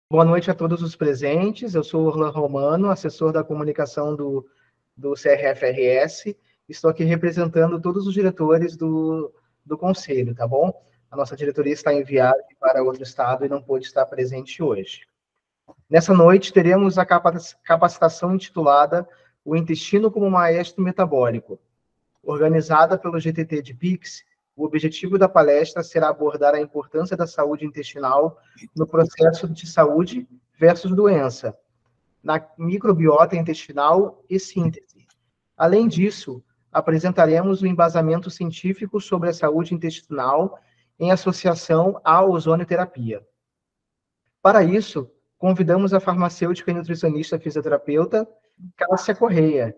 Boa noite a todos os presentes. Eu sou Orlan Romano, assessor da comunicação do CRFRS. Estou aqui representando todos os diretores do Conselho, tá bom? A nossa diretoria está em viagem para outro estado e não pôde estar presente hoje. Nessa noite, teremos a capacitação intitulada O Intestino como Maestro Metabólico. Organizada pelo GTT de PIX, o objetivo da palestra será abordar a importância da saúde intestinal no processo de saúde versus doença, na microbiota intestinal e síntese. Além disso, apresentaremos o embasamento científico sobre a saúde intestinal em associação à ozonioterapia. Para isso, convidamos a farmacêutica e nutricionista fisioterapeuta Cássia Correia.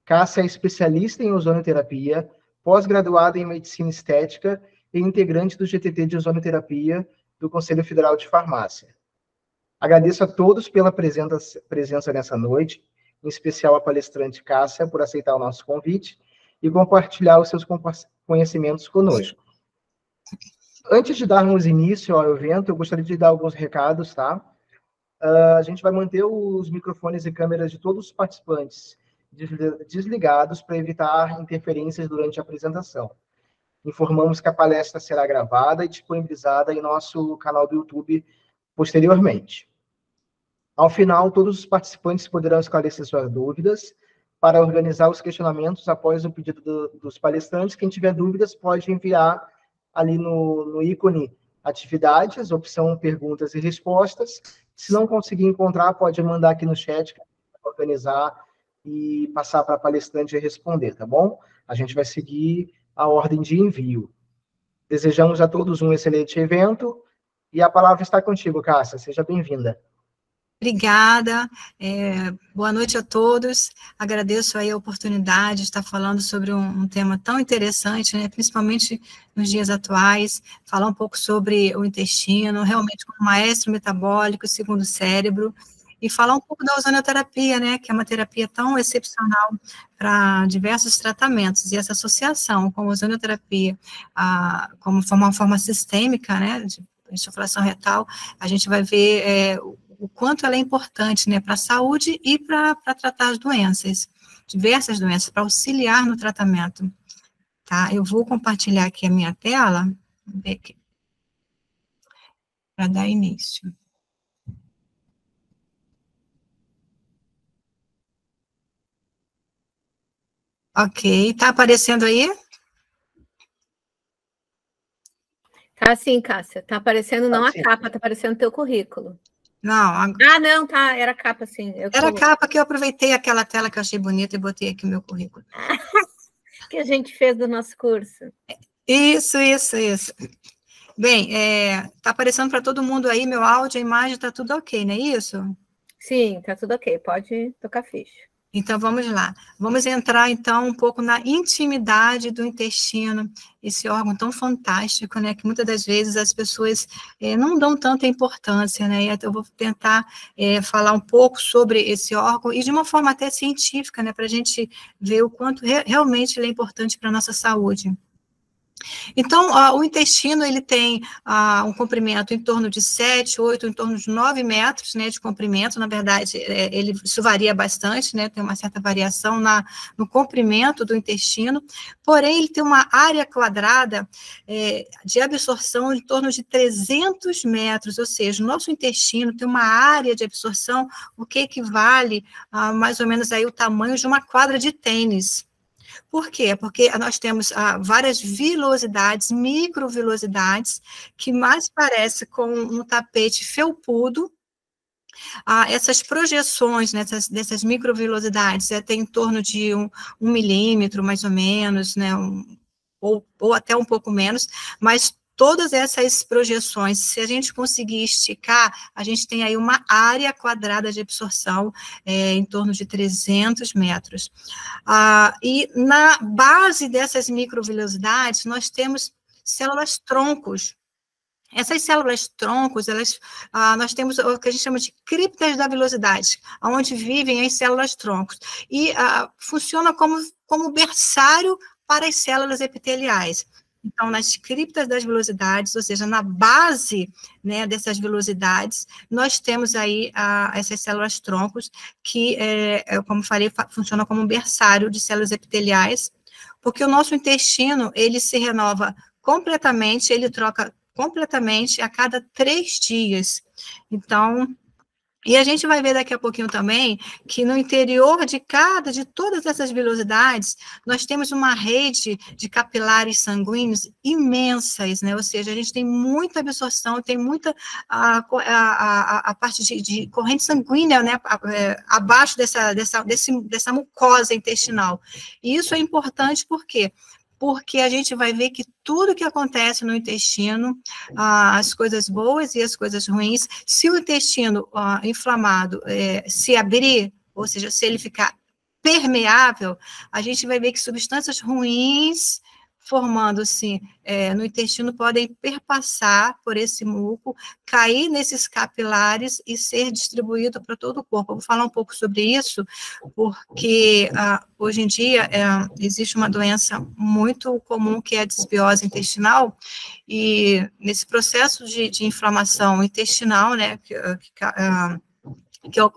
Cássia é especialista em ozonioterapia, pós-graduada em medicina estética e integrante do GTT de ozonioterapia do Conselho Federal de Farmácia. Agradeço a todos pela presença nessa noite, em especial a palestrante Cássia por aceitar o nosso convite e compartilhar os seus conhecimentos conosco. Antes de darmos início ao evento, eu gostaria de dar alguns recados, tá? A gente vai manter os microfones e câmeras de todos os participantes desligados para evitar interferências durante a apresentação. Informamos que a palestra será gravada e disponibilizada em nosso canal do YouTube posteriormente. Ao final, todos os participantes poderão esclarecer suas dúvidas. Para organizar os questionamentos após o pedido dos palestrantes, quem tiver dúvidas pode enviar ali no ícone atividades, opção perguntas e respostas. Se não conseguir encontrar, pode mandar aqui no chat, organizar e passar para a palestrante responder, tá bom? A gente vai seguir a ordem de envio. Desejamos a todos um excelente evento e a palavra está contigo, Cássia. Seja bem-vinda. Obrigada, boa noite a todos. Agradeço aí a oportunidade de estar falando sobre um tema tão interessante, né, principalmente nos dias atuais, falar um pouco sobre o intestino, realmente como maestro metabólico, segundo cérebro, e falar um pouco da ozonioterapia, né, que é uma terapia tão excepcional para diversos tratamentos, e essa associação com a ozonioterapia, como uma forma sistêmica, né, de insuflação retal, a gente vai ver o quanto ela é importante, né, para a saúde e para tratar as doenças, diversas doenças, para auxiliar no tratamento, tá? Eu vou compartilhar aqui a minha tela, para dar início. Ok, tá aparecendo aí? Tá sim, Cássia, tá aparecendo não a capa, tá aparecendo o teu currículo. Não. Não, tá, era capa sim. Era capa que eu aproveitei aquela tela que eu achei bonita e botei aqui o meu currículo. Que a gente fez do nosso curso. Isso. Bem, tá aparecendo para todo mundo aí, meu áudio, a imagem, tá tudo ok, não é isso? Sim, tá tudo ok, pode tocar ficha. Então, vamos lá. Vamos entrar, então, um pouco na intimidade do intestino, esse órgão tão fantástico, né, que muitas das vezes as pessoas não dão tanta importância, né, e eu vou tentar falar um pouco sobre esse órgão, e de uma forma até científica, né, para a gente ver o quanto realmente ele é importante para a nossa saúde. Então, o intestino, ele tem um comprimento em torno de 7, 8, em torno de 9 metros, né, de comprimento. Na verdade, isso varia bastante, né, tem uma certa variação no comprimento do intestino, porém, ele tem uma área quadrada de absorção em torno de 300 metros, ou seja, o nosso intestino tem uma área de absorção, o que equivale a mais ou menos aí o tamanho de uma quadra de tênis. Por quê? Porque nós temos várias vilosidades, microvilosidades, que mais parece com um tapete felpudo. Essas projeções, né, dessas microvilosidades, tem em torno de 1 milímetro, mais ou menos, né, ou até um pouco menos, mas todas essas projeções, se a gente conseguir esticar, a gente tem aí uma área quadrada de absorção em torno de 300 metros. E na base dessas microvilosidades, nós temos células troncos. Essas células troncos, nós temos o que a gente chama de criptas da vilosidade, onde vivem as células troncos, e funciona como berçário para as células epiteliais. Então, nas criptas das velocidades, ou seja, na base, né, dessas velocidades, nós temos aí essas células troncos, que, como falei, funcionam como um berçário de células epiteliais, porque o nosso intestino, ele se renova completamente, ele troca completamente a cada 3 dias. Então, e a gente vai ver daqui a pouquinho também que no interior de todas essas velocidades, nós temos uma rede de capilares sanguíneos imensas, né? Ou seja, a gente tem muita absorção, tem muita a parte de corrente sanguínea, né? Abaixo dessa mucosa intestinal. E isso é importante porque a gente vai ver que tudo que acontece no intestino, as coisas boas e as coisas ruins, se o intestino inflamado se abrir, ou seja, se ele ficar permeável, a gente vai ver que substâncias ruins formando-se no intestino podem perpassar por esse muco, cair nesses capilares e ser distribuído para todo o corpo. Eu vou falar um pouco sobre isso, porque hoje em dia existe uma doença muito comum que é a desbiose intestinal, e nesse processo de inflamação intestinal, né,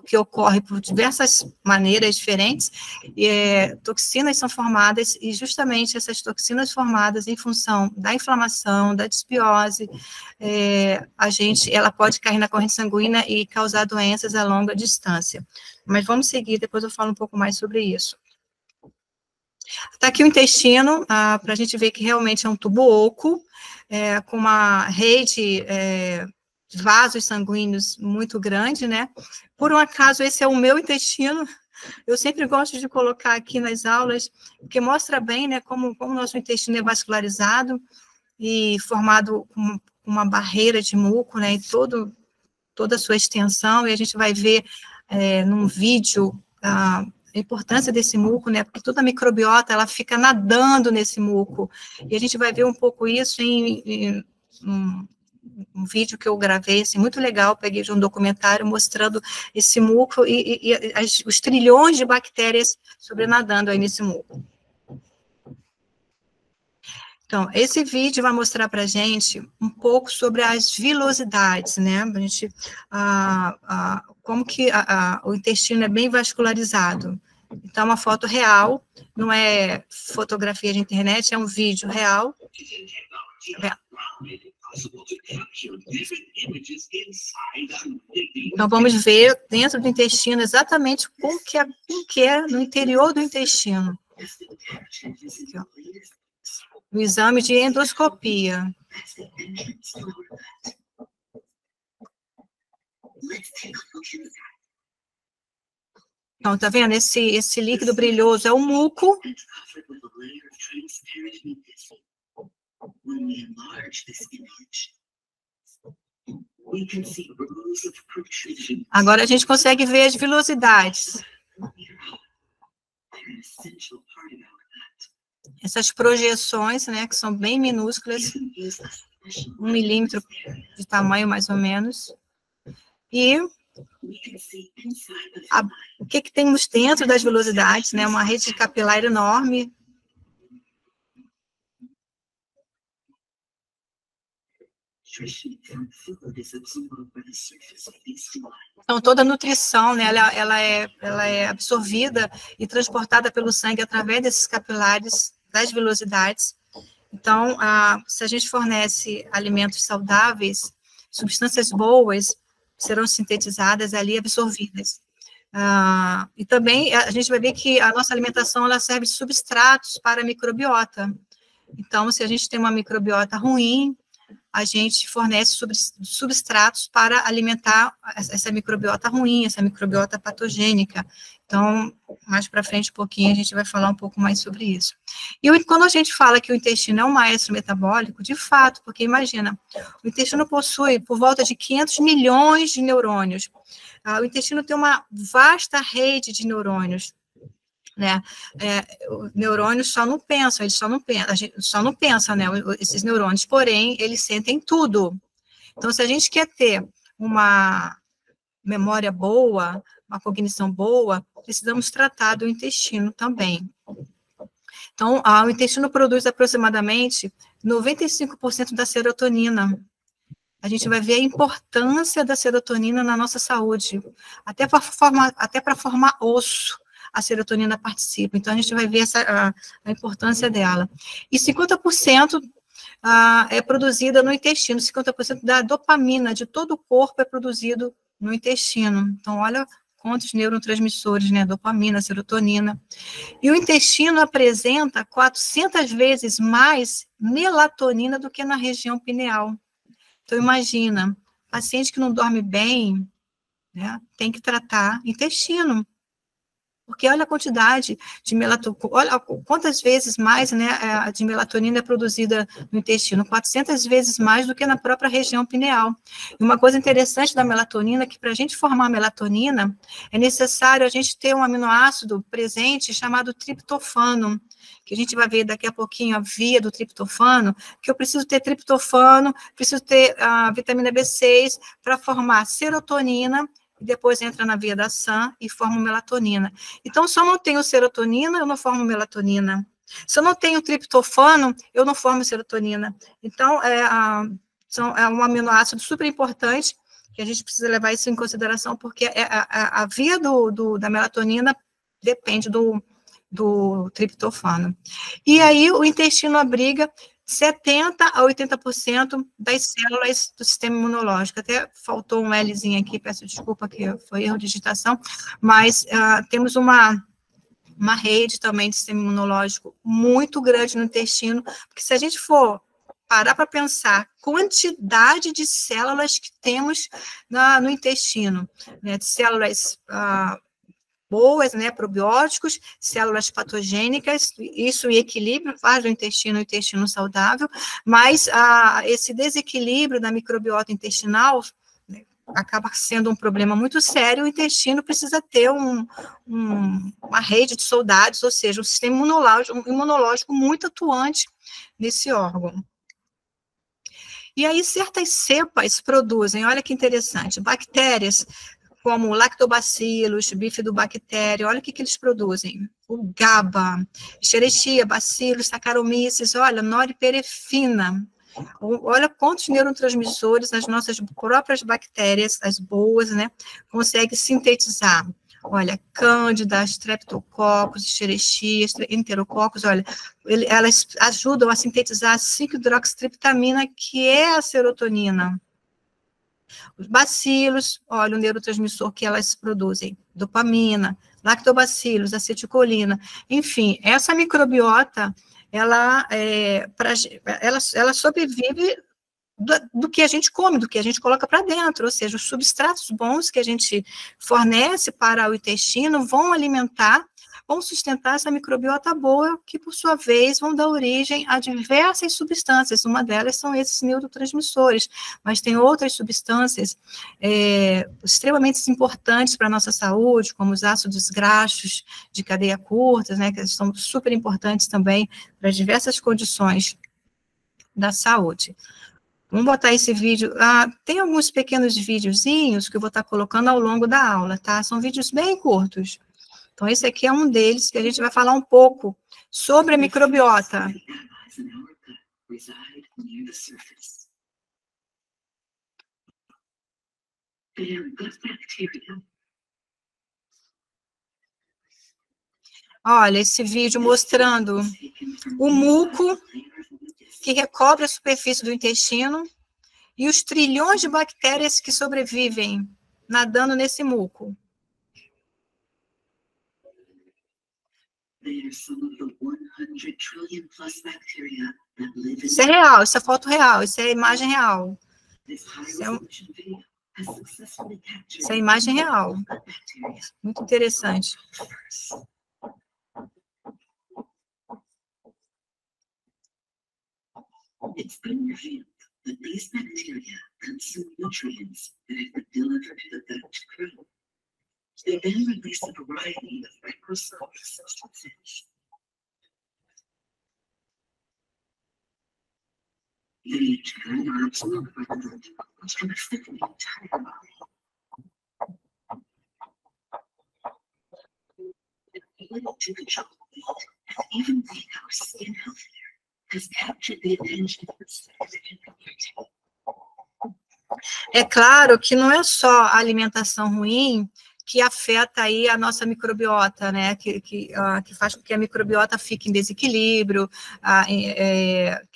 que ocorre por diversas maneiras diferentes, toxinas são formadas, e justamente essas toxinas formadas em função da inflamação, da desbiose, ela pode cair na corrente sanguínea e causar doenças a longa distância. Mas vamos seguir, depois eu falo um pouco mais sobre isso. Está aqui o intestino, para a gente ver que realmente é um tubo oco, com uma rede de vasos sanguíneos muito grande, né? Por um acaso, esse é o meu intestino. Eu sempre gosto de colocar aqui nas aulas, porque mostra bem, né, como o nosso intestino é vascularizado e formado com uma barreira de muco, né, em toda a sua extensão, e a gente vai ver num vídeo a importância desse muco, né, porque toda a microbiota, ela fica nadando nesse muco, e a gente vai ver um pouco isso em um vídeo que eu gravei, assim, muito legal, peguei de um documentário mostrando esse muco e os trilhões de bactérias sobrenadando aí nesse muco. Então, esse vídeo vai mostrar para a gente um pouco sobre as vilosidades, né? A gente, como que o intestino é bem vascularizado. Então, é uma foto real, não é fotografia de internet, é um vídeo real. Então, vamos ver dentro do intestino exatamente como que é no interior do intestino. Aqui, ó. No exame de endoscopia. Então, tá vendo? Esse líquido brilhoso é o muco. Agora a gente consegue ver as vilosidades. Essas projeções, né, que são bem minúsculas, 1 milímetro de tamanho, mais ou menos. E o que temos dentro das velocidades, né, uma rede capilar enorme. Então, toda a nutrição, né, ela é absorvida e transportada pelo sangue através desses capilares das velocidades. Então, se a gente fornece alimentos saudáveis, substâncias boas serão sintetizadas ali, absorvidas. E também a gente vai ver que a nossa alimentação ela serve de substratos para a microbiota. Então, se a gente tem uma microbiota ruim, a gente fornece substratos para alimentar essa microbiota ruim, essa microbiota patogênica. Então, mais para frente um pouquinho, a gente vai falar um pouco mais sobre isso. E quando a gente fala que o intestino é um maestro metabólico, de fato, porque imagina, o intestino possui por volta de 500 milhões de neurônios. O intestino tem uma vasta rede de neurônios, né? Os neurônios só não pensam, a gente só não pensa, né, esses neurônios, porém, eles sentem tudo. Então, se a gente quer ter uma memória boa, uma cognição boa, precisamos tratar do intestino também. Então, o intestino produz aproximadamente 95% da serotonina. A gente vai ver a importância da serotonina na nossa saúde, até para formar osso, a serotonina participa. Então, a gente vai ver a importância dela. E 50% é produzida no intestino, 50% da dopamina de todo o corpo é produzido no intestino. Então, olha quantos neurotransmissores, né? Dopamina, serotonina. E o intestino apresenta 400 vezes mais melatonina do que na região pineal. Então, imagina, paciente que não dorme bem, né, tem que tratar intestino. Porque olha a quantidade de melatonina, olha quantas vezes mais, né, de melatonina é produzida no intestino, 400 vezes mais do que na própria região pineal. E uma coisa interessante da melatonina é que para a gente formar melatonina, é necessário a gente ter um aminoácido presente chamado triptofano, que a gente vai ver daqui a pouquinho a via do triptofano, que eu preciso ter triptofano, preciso ter a vitamina B6 para formar serotonina, e depois entra na via da SAM e forma melatonina. Então, se eu não tenho serotonina, eu não formo melatonina. Se eu não tenho triptofano, eu não formo serotonina. Então, é um aminoácido super importante, que a gente precisa levar isso em consideração, porque a via da melatonina depende do triptofano. E aí, o intestino abriga 70% a 80% das células do sistema imunológico. Até faltou um Lzinho aqui, peço desculpa que foi erro de digitação, mas temos uma rede também de sistema imunológico muito grande no intestino, porque se a gente for parar para pensar quantidade de células que temos no intestino, né, de células boas, né, probióticos, células patogênicas, isso em equilíbrio, faz do intestino o intestino saudável, mas esse desequilíbrio da microbiota intestinal, né, acaba sendo um problema muito sério. O intestino precisa ter uma rede de soldados, ou seja, um sistema imunológico muito atuante nesse órgão. E aí, certas cepas produzem, olha que interessante, bactérias como lactobacillus, bifidobactéria, olha o que eles produzem. O GABA, Escherichia, Bacillus, Saccharomyces, olha, noriperifina. Olha quantos neurotransmissores as nossas próprias bactérias, as boas, né, conseguem sintetizar. Olha, Cândida, Streptococcus, Escherichia, Enterococcus, olha, elas ajudam a sintetizar a 5-hidroxitriptamina, que é a serotonina. Os bacilos, olha o neurotransmissor que elas produzem, dopamina, lactobacillus, acetilcolina, enfim, essa microbiota, ela sobrevive do que a gente come, do que a gente coloca para dentro, ou seja, os substratos bons que a gente fornece para o intestino vão alimentar, vão sustentar essa microbiota boa, que, por sua vez, vão dar origem a diversas substâncias. Uma delas são esses neurotransmissores, mas tem outras substâncias extremamente importantes para a nossa saúde, como os ácidos graxos de cadeia curta, né, que são super importantes também para diversas condições da saúde. Vamos botar esse vídeo, tem alguns pequenos videozinhos que eu vou estar colocando ao longo da aula, tá? São vídeos bem curtos. Então, esse aqui é um deles, que a gente vai falar um pouco sobre a microbiota. Olha, esse vídeo mostrando o muco que recobre a superfície do intestino e os trilhões de bactérias que sobrevivem nadando nesse muco. Isso é real, isso é foto real, isso é imagem real. Isso é imagem real. Muito interessante. It's been revealed that these bacteria consume nutrients that have been delivered to the gut to grow. They then release a variety of microscopic substances. They in turn are absorbed by the gut, which can affect the entire body. The ability to control weight and even make our skin healthier has captured É claro que não é só a alimentação ruim que afeta aí a nossa microbiota, né, que faz com que a microbiota fique em desequilíbrio,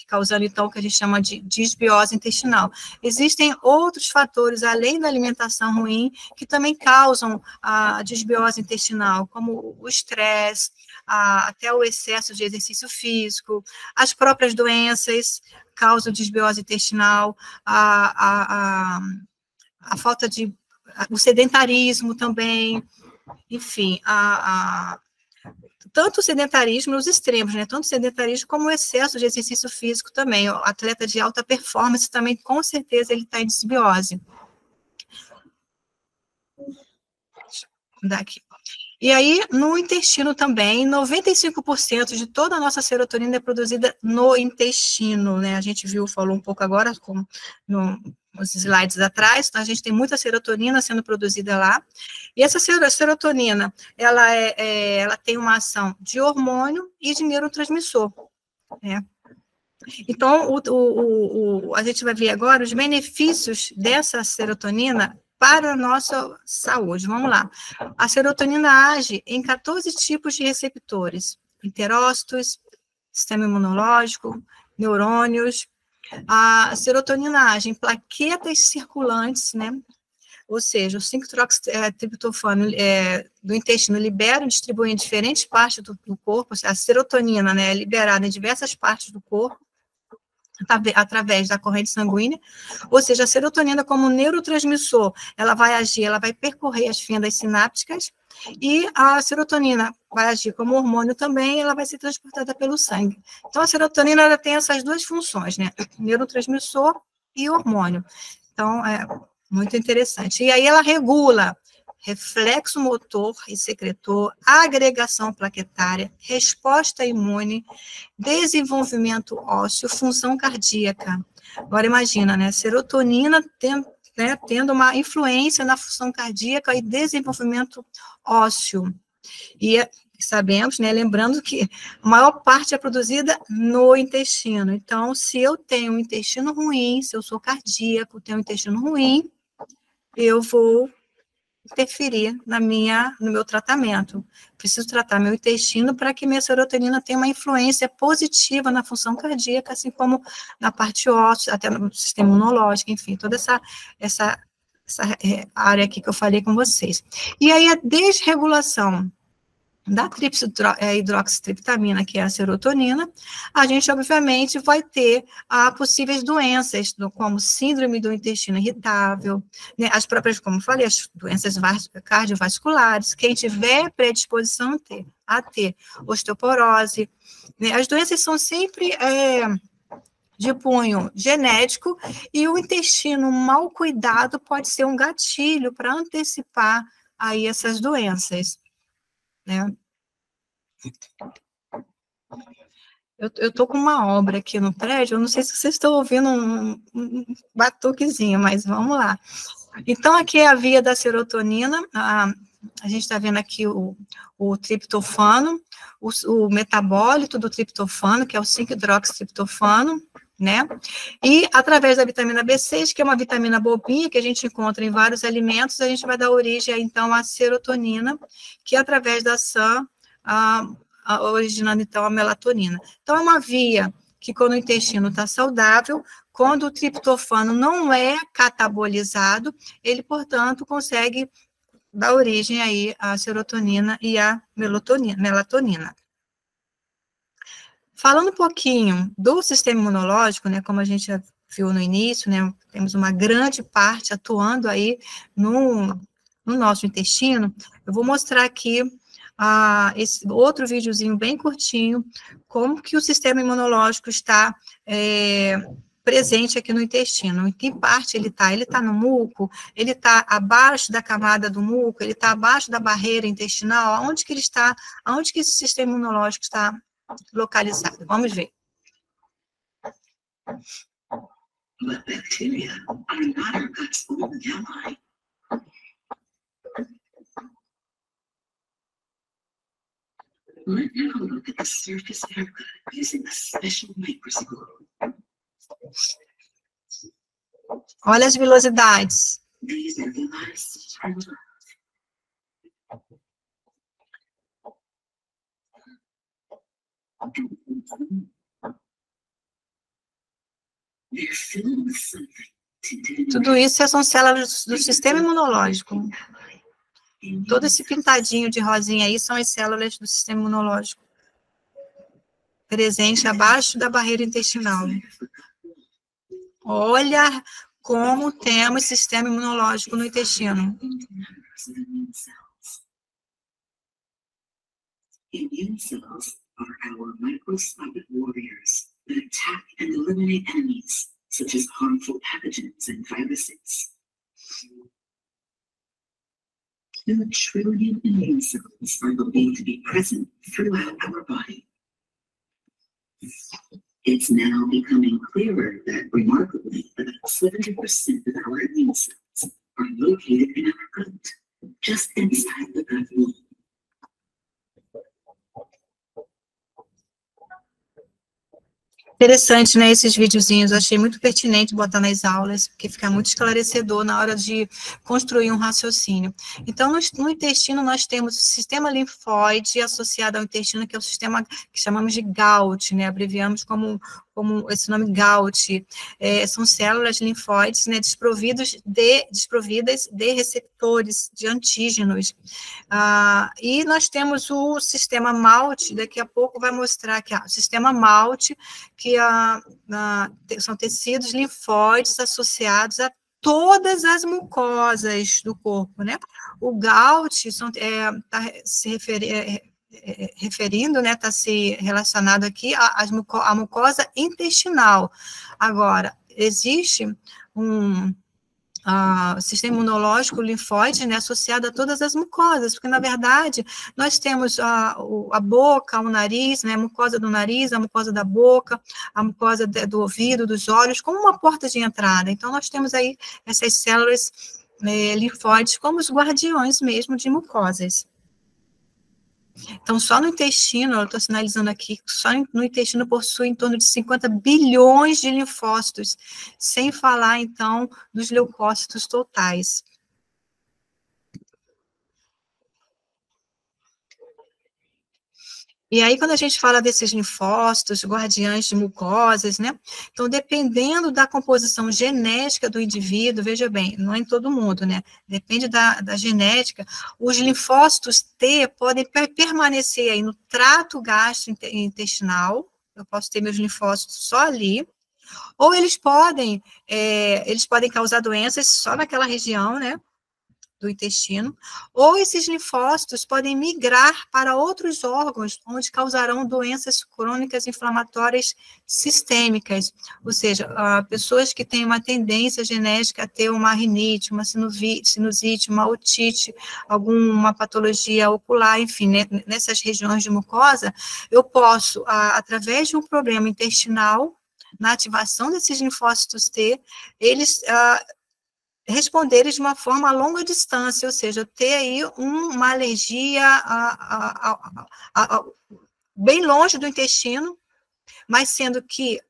causando, então, o que a gente chama de disbiose intestinal. Existem outros fatores, além da alimentação ruim, que também causam a disbiose intestinal, como o estresse, até o excesso de exercício físico, as próprias doenças causam disbiose intestinal, a falta de o sedentarismo também, enfim, tanto o sedentarismo nos extremos, né? Tanto o sedentarismo como o excesso de exercício físico também. O atleta de alta performance também, com certeza, ele está em disbiose. Daqui. E aí, no intestino também, 95% de toda a nossa serotonina é produzida no intestino, né? A gente falou um pouco agora, nos slides atrás, então a gente tem muita serotonina sendo produzida lá, e essa serotonina, ela tem uma ação de hormônio e de neurotransmissor, né? Então, a gente vai ver agora os benefícios dessa serotonina para a nossa saúde. Vamos lá. A serotonina age em 14 tipos de receptores, enterócitos, sistema imunológico, neurônios. A serotonina age em plaquetas circulantes, né? Ou seja, o 5-hidroxitriptofano do intestino libera e distribui em diferentes partes do corpo. A serotonina, né, é liberada em diversas partes do corpo, através da corrente sanguínea, ou seja, a serotonina como neurotransmissor, ela vai agir, ela vai percorrer as fendas sinápticas, e a serotonina vai agir como hormônio também, ela vai ser transportada pelo sangue. Então, a serotonina, ela tem essas duas funções, né, neurotransmissor e hormônio. Então, é muito interessante. E aí ela regula reflexo motor e secretor, agregação plaquetária, resposta imune, desenvolvimento ósseo, função cardíaca. Agora imagina, né, serotonina tendo uma influência na função cardíaca e desenvolvimento ósseo. E sabemos, né, lembrando que a maior parte é produzida no intestino. Então, se eu tenho um intestino ruim, se eu sou cardíaco, tenho um intestino ruim, eu vou interferir no meu tratamento. Preciso tratar meu intestino para que minha serotonina tenha uma influência positiva na função cardíaca, assim como na parte óssea, até no sistema imunológico, enfim, toda essa área aqui que eu falei com vocês. E aí a desregulação da hidroxitriptamina, que é a serotonina, a gente, obviamente, vai ter possíveis doenças, como síndrome do intestino irritável, né, as próprias, como falei, as doenças cardiovasculares, quem tiver predisposição a ter osteoporose, né, as doenças são sempre de cunho genético, e o intestino mal cuidado pode ser um gatilho para antecipar aí essas doenças, né? Eu estou com uma obra aqui no prédio, eu não sei se vocês estão ouvindo um batuquezinho, mas vamos lá. Então, aqui é a via da serotonina, a gente está vendo aqui o triptofano, o metabólito do triptofano, que é o 5-hidroxitriptofano, né? E através da vitamina B6, que é uma vitamina bobinha, que a gente encontra em vários alimentos, a gente vai dar origem, então, à serotonina, que através da ação originando, então, a melatonina. Então, é uma via que, quando o intestino está saudável, quando o triptofano não é catabolizado, ele, portanto, consegue dar origem aí à serotonina e à melatonina. Falando um pouquinho do sistema imunológico, né, como a gente já viu no início, né, temos uma grande parte atuando aí no nosso intestino. Eu vou mostrar aqui esse outro videozinho bem curtinho, como que o sistema imunológico está presente aqui no intestino. Em que parte ele está? Ele está no muco? Ele está abaixo da camada do muco? Ele está abaixo da barreira intestinal? Aonde que ele está? Aonde que esse sistema imunológico está localizado? Vamos ver. Let now look at the surface area using a special microscope. Olha as vilosidades. These are the last tremors. They're filled with something. Tudo isso são células do sistema imunológico. Todo esse pintadinho de rosinha aí são as células do sistema imunológico, presente abaixo da barreira intestinal. Olha como temos sistema imunológico no intestino. Immune cells are our microscopic warriors that attack and eliminate enemies, such as harmful pathogens and viruses. 2 trillion immune cells are believed to be present throughout our body. It's now becoming clearer that, remarkably, about 70% of our immune cells are located in our gut, just inside the gut wall. Interessante, né, esses videozinhos, eu achei muito pertinente botar nas aulas, porque fica muito esclarecedor na hora de construir um raciocínio. Então, no intestino, nós temos o sistema linfóide associado ao intestino, que é o sistema que chamamos de GALT, né, abreviamos como esse nome GALT, são células linfóides, né, desprovidas de receptores, de antígenos. E nós temos o sistema MALT, daqui a pouco vai mostrar que o sistema MALT, que são tecidos linfóides associados a todas as mucosas do corpo, né? O GALT está se referindo, né, está se relacionado aqui à mucosa intestinal. Agora, existe um sistema imunológico linfóide, né, associado a todas as mucosas, porque, na verdade, nós temos a boca, o nariz, né, a mucosa do nariz, a mucosa da boca, a mucosa do ouvido, dos olhos, como uma porta de entrada. Então, nós temos aí essas células linfóides como os guardiões mesmo de mucosas. Então, só no intestino, eu estou sinalizando aqui, só no intestino possui em torno de 50 bilhões de linfócitos, sem falar, então, dos leucócitos totais. E aí, quando a gente fala desses linfócitos, guardiães de mucosas, né? Então, dependendo da composição genética do indivíduo, veja bem, não é em todo mundo, né? Depende da genética, os linfócitos T podem permanecer aí no trato gastrointestinal, eu posso ter meus linfócitos só ali, ou eles podem causar doenças só naquela região, né? Do intestino, ou esses linfócitos podem migrar para outros órgãos, onde causarão doenças crônicas inflamatórias sistêmicas, ou seja, pessoas que têm uma tendência genética a ter uma rinite, uma sinusite, uma otite, alguma patologia ocular, enfim, né, nessas regiões de mucosa, eu posso, através de um problema intestinal, na ativação desses linfócitos T, eles responderem de uma forma a longa distância, ou seja, ter aí uma alergia bem longe do intestino, mas sendo que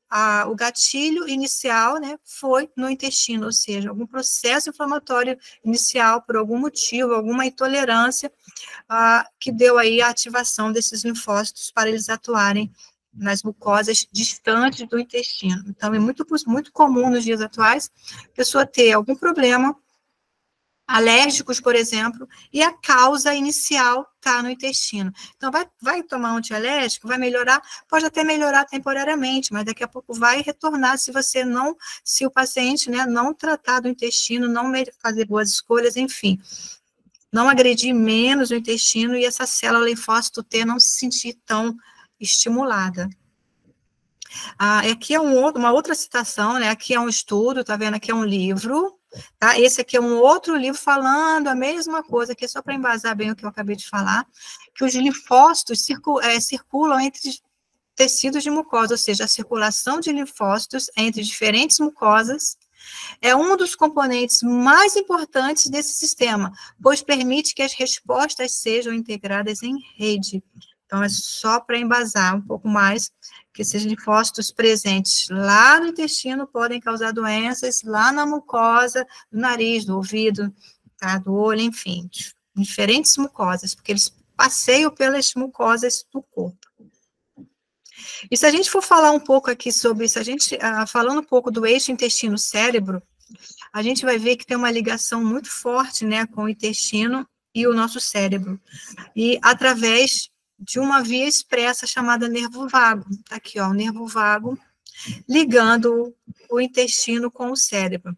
o gatilho inicial, né, foi no intestino, ou seja, algum processo inflamatório inicial, por algum motivo, alguma intolerância, que deu aí a ativação desses linfócitos para eles atuarem nas mucosas distantes do intestino. Então, é muito comum nos dias atuais a pessoa ter algum problema, alérgicos, por exemplo, e a causa inicial está no intestino. Então, vai tomar um antialérgico, vai melhorar, pode até melhorar temporariamente, mas daqui a pouco vai retornar se o paciente, né, não tratar do intestino, não fazer boas escolhas, enfim, não agredir menos o intestino e essa célula linfócito T não se sentir tão estimulada. Aqui é uma outra citação, né? Aqui é um estudo, tá vendo? Aqui é um livro, tá? Esse aqui é um outro livro falando a mesma coisa, que é só para embasar bem o que eu acabei de falar, que os linfócitos circulam entre tecidos de mucosa, ou seja, a circulação de linfócitos entre diferentes mucosas é um dos componentes mais importantes desse sistema, pois permite que as respostas sejam integradas em rede. Então, é só para embasar um pouco mais, que esses linfócitos presentes lá no intestino podem causar doenças lá na mucosa, do nariz, do ouvido, tá? Do olho, enfim, diferentes mucosas, porque eles passeiam pelas mucosas do corpo. E se a gente for falar um pouco aqui sobre isso, falando um pouco do eixo intestino-cérebro, a gente vai ver que tem uma ligação muito forte, né, com o intestino e o nosso cérebro, e através de uma via expressa chamada nervo vago. Tá aqui, ó, o nervo vago ligando o intestino com o cérebro.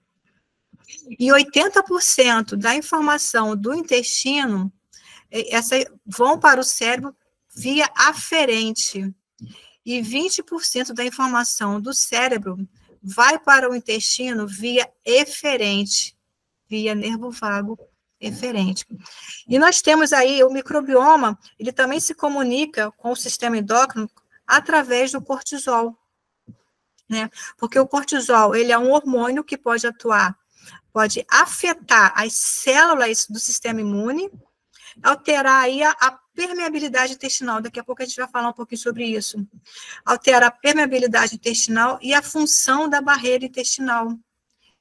E 80% da informação do intestino vão para o cérebro via aferente, e 20% da informação do cérebro vai para o intestino via eferente, via nervo vago eferente. E nós temos aí o microbioma, ele também se comunica com o sistema endócrino através do cortisol, né? Porque o cortisol, ele é um hormônio que pode pode afetar as células do sistema imune, alterar aí a permeabilidade intestinal. Daqui a pouco a gente vai falar um pouquinho sobre isso. Altera a permeabilidade intestinal e a função da barreira intestinal.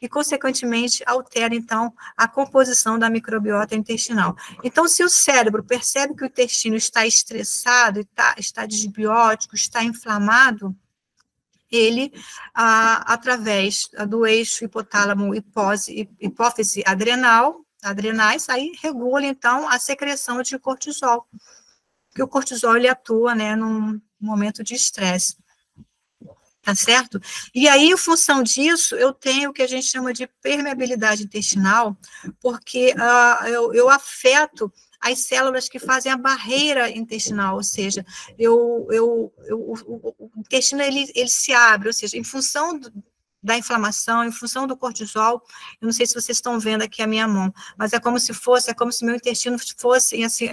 E, consequentemente, altera, então, a composição da microbiota intestinal. Então, se o cérebro percebe que o intestino está estressado, está desbiótico, está inflamado, ele, através do eixo hipófise adrenais, aí regula, então, a secreção de cortisol, porque o cortisol, ele atua, né, num momento de estresse. Tá certo? E aí, em função disso, eu tenho o que a gente chama de permeabilidade intestinal, porque eu afeto as células que fazem a barreira intestinal, ou seja, o intestino ele se abre, ou seja, em função da inflamação, em função do cortisol, eu não sei se vocês estão vendo aqui a minha mão, mas é como se meu intestino fosse, assim,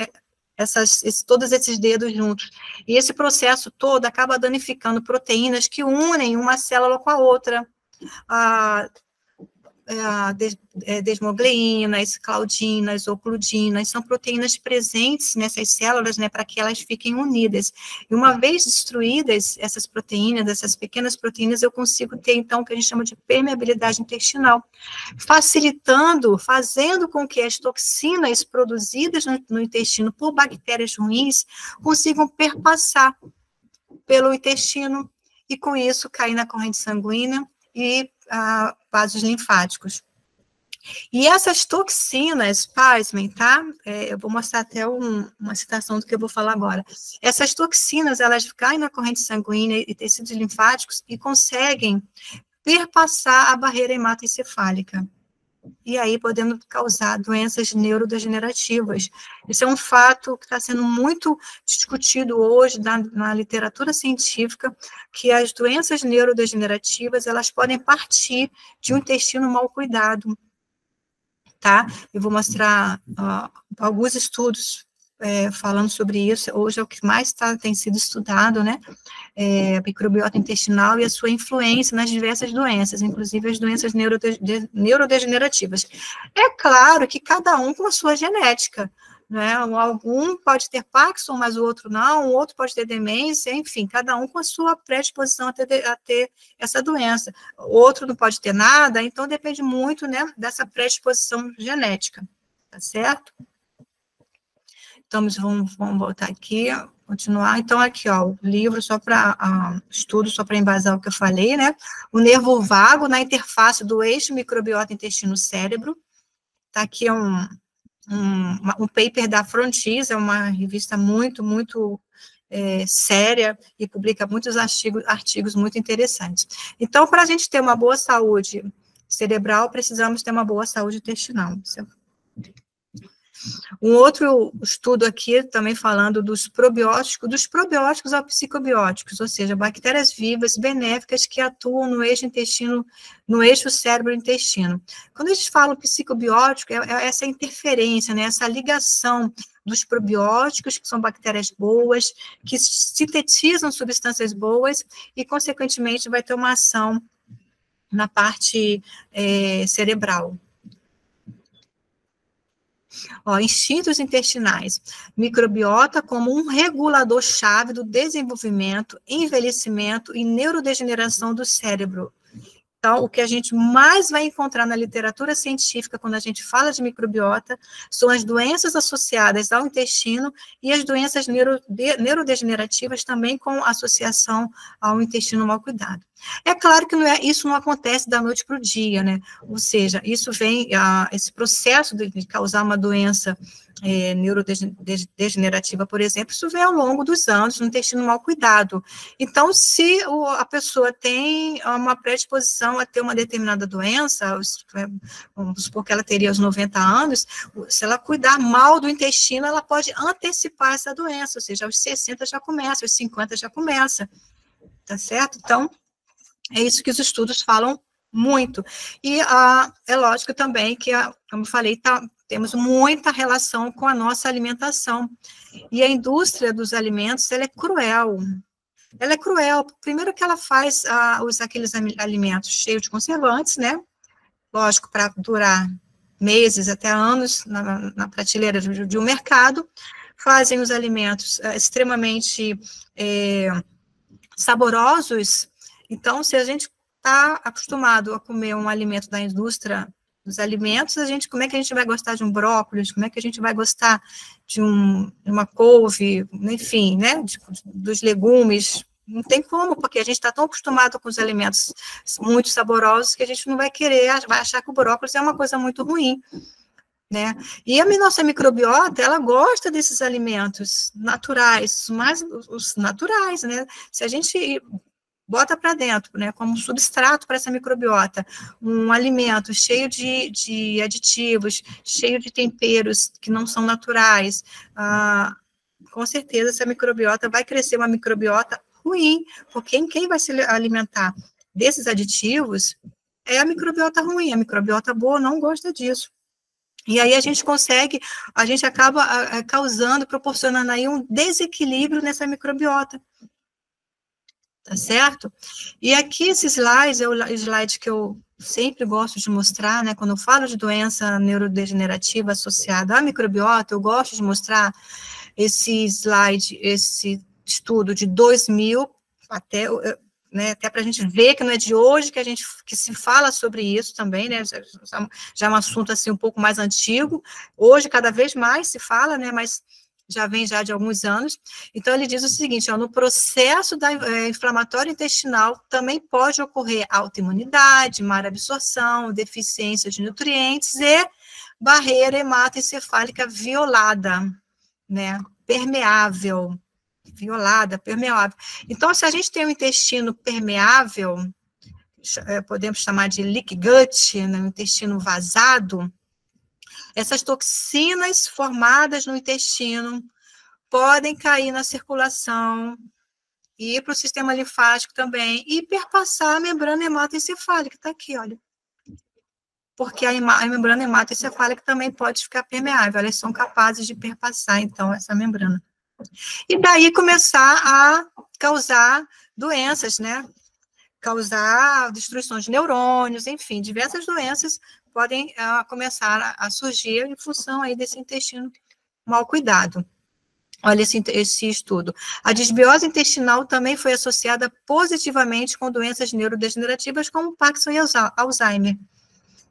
todos esses dedos juntos. E esse processo todo acaba danificando proteínas que unem uma célula com a outra. Desmogleínas, claudinas, ocludinas, são proteínas presentes nessas células, né, para que elas fiquem unidas. E uma vez destruídas essas proteínas, essas pequenas proteínas, eu consigo ter, então, o que a gente chama de permeabilidade intestinal, fazendo com que as toxinas produzidas no intestino por bactérias ruins consigam perpassar pelo intestino e, com isso, cair na corrente sanguínea e vasos linfáticos. E essas toxinas, pasmem, tá? Eu vou mostrar até uma citação do que eu vou falar agora. Essas toxinas, elas caem na corrente sanguínea e tecidos linfáticos e conseguem perpassar a barreira hematoencefálica. E aí, podendo causar doenças neurodegenerativas. Isso é um fato que está sendo muito discutido hoje na literatura científica, que as doenças neurodegenerativas, elas podem partir de um intestino mal cuidado, tá? Eu vou mostrar alguns estudos falando sobre isso. Hoje é o que mais tem sido estudado, né? A microbiota intestinal e a sua influência nas diversas doenças, inclusive as doenças neurodegenerativas. É claro que cada um com a sua genética, né? Algum pode ter Parkinson, mas o outro não, o outro pode ter demência, enfim, cada um com a sua predisposição a ter essa doença. O outro não pode ter nada, então depende muito, né, dessa predisposição genética, tá certo? Então, vamos voltar aqui, continuar. Então, aqui, ó, o livro só para estudo, só para embasar o que eu falei, né? O nervo vago na interface do eixo microbiota intestino-cérebro. Tá aqui um paper da Frontiers, é uma revista muito, muito séria e publica muitos artigos muito interessantes. Então, para a gente ter uma boa saúde cerebral, precisamos ter uma boa saúde intestinal. Um outro estudo aqui, também falando dos probióticos ao psicobióticos, ou seja, bactérias vivas, benéficas, que atuam no eixo intestino, no eixo cérebro-intestino. Quando a gente fala psicobiótico, é essa interferência, né, essa ligação dos probióticos, que são bactérias boas, que sintetizam substâncias boas e, consequentemente, vai ter uma ação na parte cerebral. Ó, instintos intestinais. Microbiota como um regulador-chave do desenvolvimento, envelhecimento e neurodegeneração do cérebro. Então, o que a gente mais vai encontrar na literatura científica quando a gente fala de microbiota são as doenças associadas ao intestino e as doenças neurodegenerativas também com associação ao intestino mal cuidado. É claro que isso não acontece da noite para o dia, né? Ou seja, isso vem, esse processo de causar uma doença neurodegenerativa, por exemplo, isso vem ao longo dos anos no intestino mal cuidado. Então, se a pessoa tem uma predisposição a ter uma determinada doença, vamos supor que ela teria aos 90 anos, se ela cuidar mal do intestino, ela pode antecipar essa doença, ou seja, aos 60 já começa, aos 50 já começa, tá certo? Então, é isso que os estudos falam muito. E é lógico também que, como eu falei, temos muita relação com a nossa alimentação. E a indústria dos alimentos, ela é cruel. Ela é cruel. Primeiro que ela faz aqueles alimentos cheios de conservantes, né? Lógico, para durar meses até anos na prateleira de um mercado. Fazem os alimentos extremamente saborosos. Então, se a gente está acostumado a comer um alimento da indústria dos alimentos, como é que a gente vai gostar de um brócolis, como é que a gente vai gostar de uma couve, enfim, né, dos legumes? Não tem como, porque a gente está tão acostumado com os alimentos muito saborosos que a gente não vai querer, vai achar que o brócolis é uma coisa muito ruim, né? E a nossa microbiota, ela gosta desses alimentos naturais, mas os naturais, né? Se a gente bota para dentro, né, como substrato para essa microbiota, um alimento cheio de aditivos, cheio de temperos que não são naturais, com certeza essa microbiota vai crescer uma microbiota ruim, porque quem vai se alimentar desses aditivos é a microbiota ruim, a microbiota boa não gosta disso. E aí a gente acaba proporcionando aí um desequilíbrio nessa microbiota. Tá certo? E aqui esse slide é o slide que eu sempre gosto de mostrar, né? Quando eu falo de doença neurodegenerativa associada à microbiota, eu gosto de mostrar esse slide, esse estudo de 2000 até para a gente ver que não é de hoje que se fala sobre isso também, né? Já é um assunto assim um pouco mais antigo. Hoje cada vez mais se fala, né? Mas já vem já de alguns anos. Então, ele diz o seguinte, no processo inflamatório intestinal também pode ocorrer autoimunidade, má absorção, deficiência de nutrientes e barreira hematoencefálica violada, né? Permeável. Então, se a gente tem um intestino permeável, podemos chamar de leak gut, né? Um intestino vazado, essas toxinas formadas no intestino podem cair na circulação, ir para o sistema linfático também, e perpassar a membrana hematoencefálica, está aqui, olha. Porque a membrana hematoencefálica também pode ficar permeável, elas são capazes de perpassar, então, essa membrana. E daí começar a causar doenças, né? Causar destruição de neurônios, enfim, diversas doenças podem começar a surgir em função aí desse intestino mal cuidado. Olha esse estudo. A disbiose intestinal também foi associada positivamente com doenças neurodegenerativas como Parkinson e Alzheimer.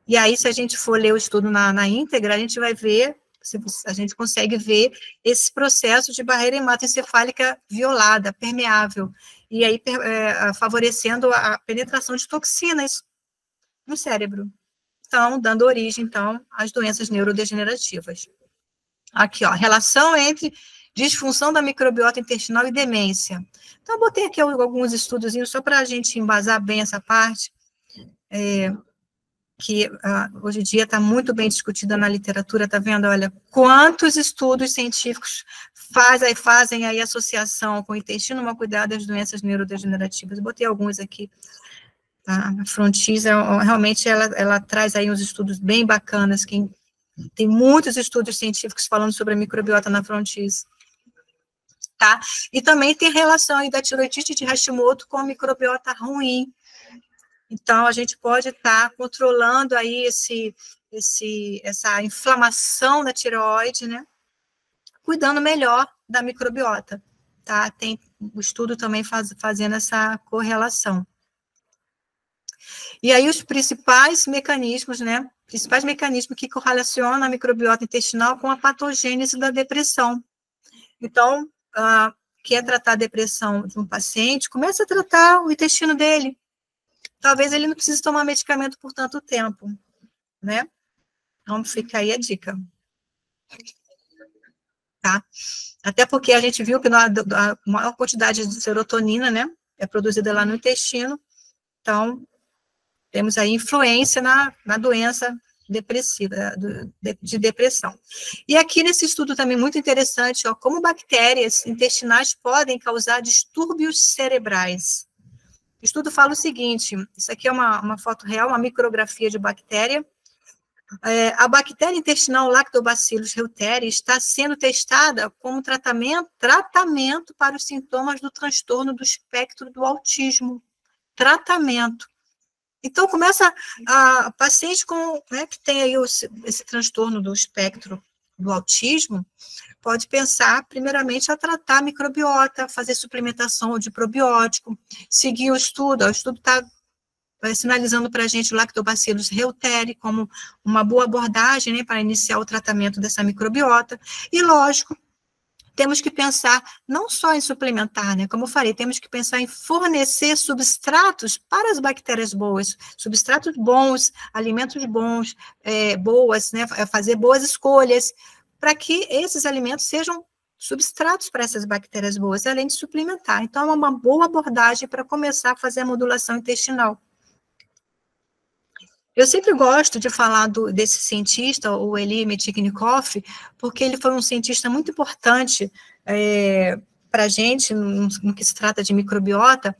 E aí, se a gente for ler o estudo na íntegra, a gente vai ver, a gente consegue ver esse processo de barreira hematoencefálica violada, permeável, e aí favorecendo a penetração de toxinas no cérebro. Então, dando origem, então, às doenças neurodegenerativas. Aqui, ó, relação entre disfunção da microbiota intestinal e demência. Então, eu botei aqui alguns estudos só para a gente embasar bem essa parte, que hoje em dia está muito bem discutida na literatura, tá vendo? Olha, quantos estudos científicos fazem aí associação com o intestino mal cuidado das doenças neurodegenerativas. Eu botei alguns aqui. A Frontis, realmente, ela traz aí uns estudos bem bacanas, tem muitos estudos científicos falando sobre a microbiota na Frontis, tá? E também tem relação aí da tiroidite de Hashimoto com a microbiota ruim, Então, a gente pode estar controlando aí essa inflamação da tireoide, né? Cuidando melhor da microbiota, tá? Tem o estudo também fazendo essa correlação. E aí, os principais mecanismos, né? Principais mecanismos que correlacionam a microbiota intestinal com a patogênese da depressão. Então, quer tratar a depressão de um paciente, começa a tratar o intestino dele. Talvez ele não precise tomar medicamento por tanto tempo, né? Então, fica aí a dica. Tá? Até porque a gente viu que a maior quantidade de serotonina, né, é produzida lá no intestino, então, temos aí influência na doença depressiva, de depressão. E aqui nesse estudo também muito interessante, ó, como bactérias intestinais podem causar distúrbios cerebrais. O estudo fala o seguinte, isso aqui é uma foto real, uma micrografia de bactéria. A bactéria intestinal Lactobacillus reuteri está sendo testada como tratamento para os sintomas do transtorno do espectro do autismo. Tratamento. Então, começa a paciente que tem aí esse transtorno do espectro do autismo, pode pensar, primeiramente, a tratar a microbiota, fazer suplementação de probiótico, seguir o estudo está sinalizando para a gente o Lactobacillus reuteri como uma boa abordagem, né, para iniciar o tratamento dessa microbiota, e, lógico, temos que pensar não só em suplementar, né, como eu falei, temos que pensar em fornecer substratos para as bactérias boas, substratos bons, alimentos bons, boas, né, fazer boas escolhas, para que esses alimentos sejam substratos para essas bactérias boas, além de suplementar. Então, é uma boa abordagem para começar a fazer a modulação intestinal. Eu sempre gosto de falar desse cientista, o Elie Metchnikoff, porque ele foi um cientista muito importante para a gente, no que se trata de microbiota,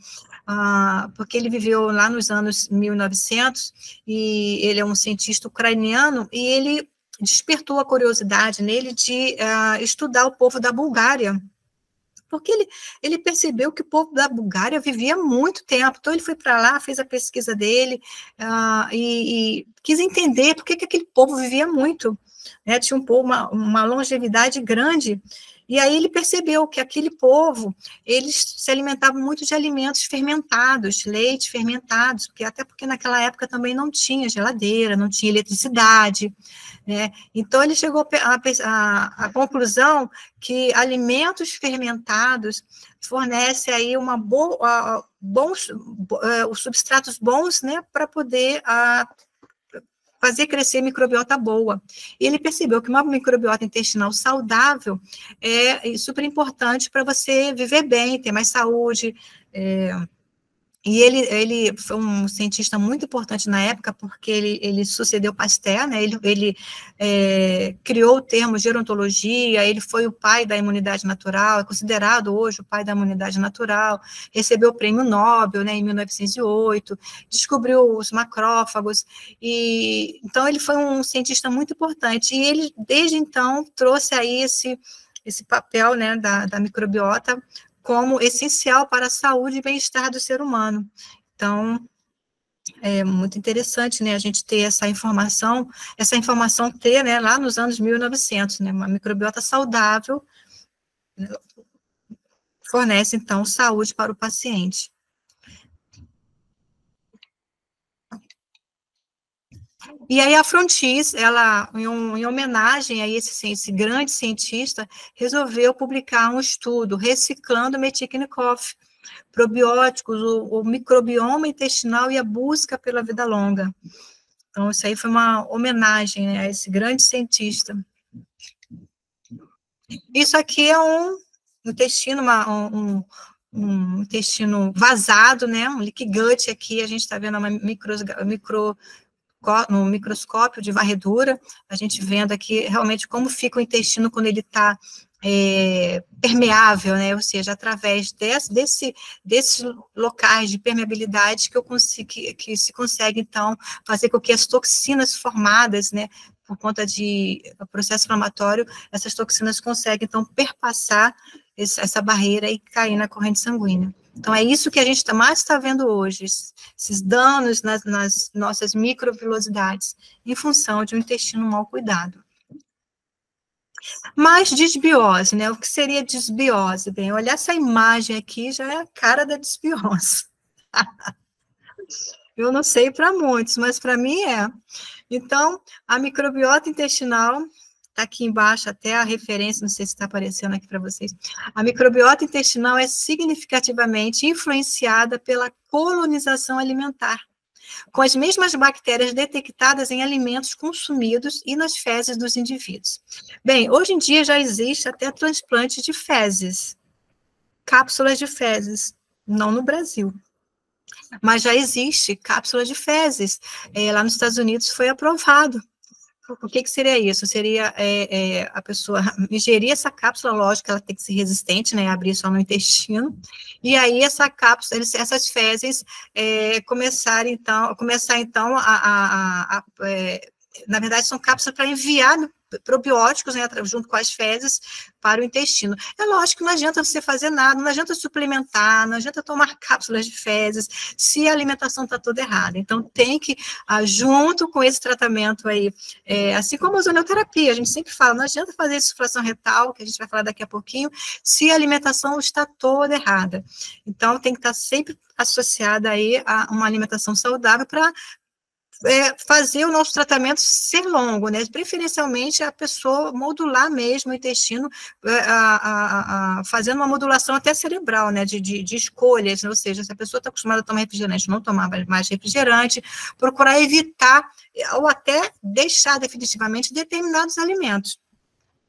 porque ele viveu lá nos anos 1900, e ele é um cientista ucraniano, e ele despertou a curiosidade nele de estudar o povo da Bulgária, porque ele percebeu que o povo da Bulgária vivia muito tempo, então ele foi para lá, fez a pesquisa dele, e quis entender por que aquele povo vivia muito, né? Tinha um povo, uma longevidade grande, e aí ele percebeu que aquele povo, eles se alimentavam muito de alimentos fermentados, leite fermentados, até porque naquela época também não tinha geladeira, não tinha eletricidade, né? Então, ele chegou à conclusão que alimentos fermentados fornecem aí os substratos bons, né, para poder fazer crescer microbiota boa. E ele percebeu que uma microbiota intestinal saudável é super importante para você viver bem, ter mais saúde, e ele foi um cientista muito importante na época, porque ele sucedeu Pasteur, né? Ele criou o termo gerontologia, ele foi o pai da imunidade natural, é considerado hoje o pai da imunidade natural, recebeu o prêmio Nobel, né, em 1908, descobriu os macrófagos, e então ele foi um cientista muito importante, e ele, desde então, trouxe aí esse papel, né, da microbiota como essencial para a saúde e bem-estar do ser humano. Então, é muito interessante, né, a gente ter essa informação ter, né, lá nos anos 1900, né, uma microbiota saudável, né, fornece, então, saúde para o paciente. E aí a Frontis, ela, em homenagem a esse grande cientista, resolveu publicar um estudo, Reciclando Metchnikoff, probióticos, o microbioma intestinal e a busca pela vida longa. Então, isso aí foi uma homenagem, né, a esse grande cientista. Isso aqui é um intestino, um intestino vazado, né, um leaky gut aqui, a gente está vendo uma no microscópio de varredura, a gente vendo aqui realmente como fica o intestino quando ele está permeável, né, ou seja, através desses locais de permeabilidade que se consegue, então, fazer com que as toxinas formadas, né, por conta de processo inflamatório, essas toxinas conseguem, então, perpassar essa barreira e cair na corrente sanguínea. Então, é isso que a gente mais está vendo hoje, esses danos nas nossas microvilosidades, em função de um intestino mal cuidado. Mas desbiose, né? O que seria desbiose? Bem, olhar essa imagem aqui já é a cara da desbiose. Eu não sei para muitos, mas para mim é. Então, a microbiota intestinal, está aqui embaixo até a referência, não sei se está aparecendo aqui para vocês. A microbiota intestinal é significativamente influenciada pela colonização alimentar, com as mesmas bactérias detectadas em alimentos consumidos e nas fezes dos indivíduos. Bem, hoje em dia já existe até transplante de fezes, cápsulas de fezes, não no Brasil, mas já existe cápsula de fezes. Lá nos Estados Unidos foi aprovado. O que seria isso? Seria a pessoa ingerir essa cápsula, lógico, ela tem que ser resistente, né, abrir só no intestino, e aí essa cápsula, essas fezes começar então na verdade são cápsulas para enviar probióticos, né, junto com as fezes, para o intestino. É lógico que não adianta você fazer nada, não adianta suplementar, não adianta tomar cápsulas de fezes, se a alimentação está toda errada. Então, tem que, junto com esse tratamento aí, assim como a ozonoterapia, a gente sempre fala, não adianta fazer insuflação retal, que a gente vai falar daqui a pouquinho, se a alimentação está toda errada. Então, tem que estar sempre associada aí a uma alimentação saudável para fazer o nosso tratamento ser longo, né? Preferencialmente a pessoa modular mesmo o intestino, fazendo uma modulação até cerebral, né? De escolhas, ou seja, se a pessoa está acostumada a tomar refrigerante, não tomar mais refrigerante, procurar evitar ou até deixar definitivamente determinados alimentos.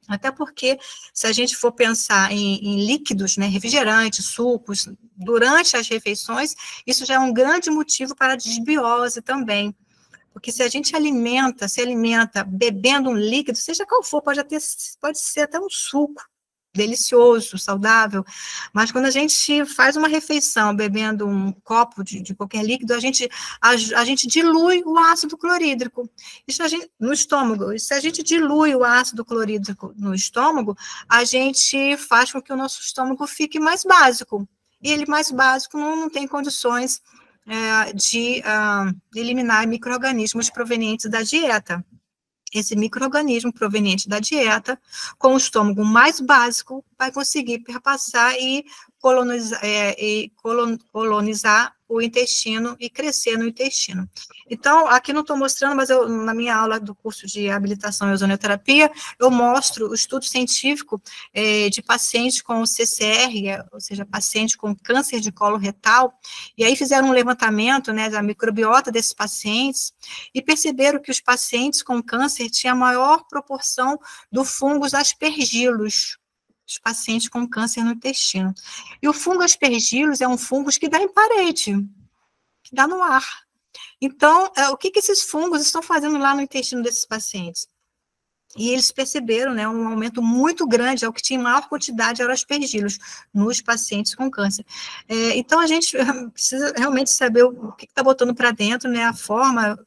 Até porque, se a gente for pensar em líquidos, né, refrigerantes, sucos, durante as refeições, isso já é um grande motivo para a desbiose também. Porque se a gente se alimenta bebendo um líquido, seja qual for, pode ser até um suco delicioso, saudável, mas quando a gente faz uma refeição bebendo um copo de qualquer líquido, a gente dilui o ácido clorídrico no estômago. E se a gente dilui o ácido clorídrico no estômago, a gente faz com que o nosso estômago fique mais básico. E ele mais básico não tem condições de eliminar micro-organismos provenientes da dieta. Esse micro-organismo proveniente da dieta, com o estômago mais básico, vai conseguir perpassar e colonizar o intestino e crescer no intestino. Então, aqui não estou mostrando, mas na minha aula do curso de habilitação em ozonoterapia, eu mostro o estudo científico de pacientes com CCR, ou seja, pacientes com câncer de colo retal, e aí fizeram um levantamento, né, da microbiota desses pacientes, e perceberam que os pacientes com câncer tinham a maior proporção do fungos aspergillus, os pacientes com câncer no intestino. E o fungo aspergillus é um fungo que dá em parede, que dá no ar. Então, o que esses fungos estão fazendo lá no intestino desses pacientes? E eles perceberam, né, um aumento muito grande, o que tinha maior quantidade era aspergillus nos pacientes com câncer. Então, a gente precisa realmente saber o que está botando para dentro, né, a forma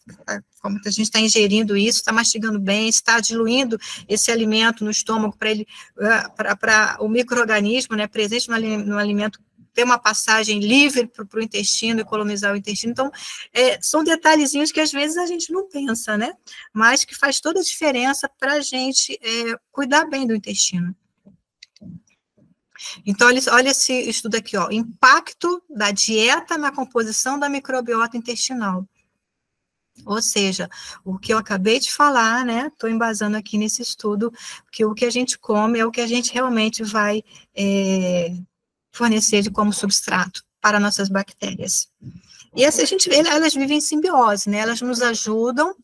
como a gente está ingerindo isso, está mastigando bem, está diluindo esse alimento no estômago para o micro-organismo, né, presente no alimento ter uma passagem livre para o intestino e colonizar o intestino. Então, são detalhezinhos que às vezes a gente não pensa, né? Mas que faz toda a diferença para a gente cuidar bem do intestino. Então, olha esse estudo aqui, ó, impacto da dieta na composição da microbiota intestinal. Ou seja, o que eu acabei de falar, né? Estou embasando aqui nesse estudo, que o que a gente come é o que a gente realmente vai fornecer como substrato para nossas bactérias. E elas vivem em simbiose, né? Elas nos ajudam,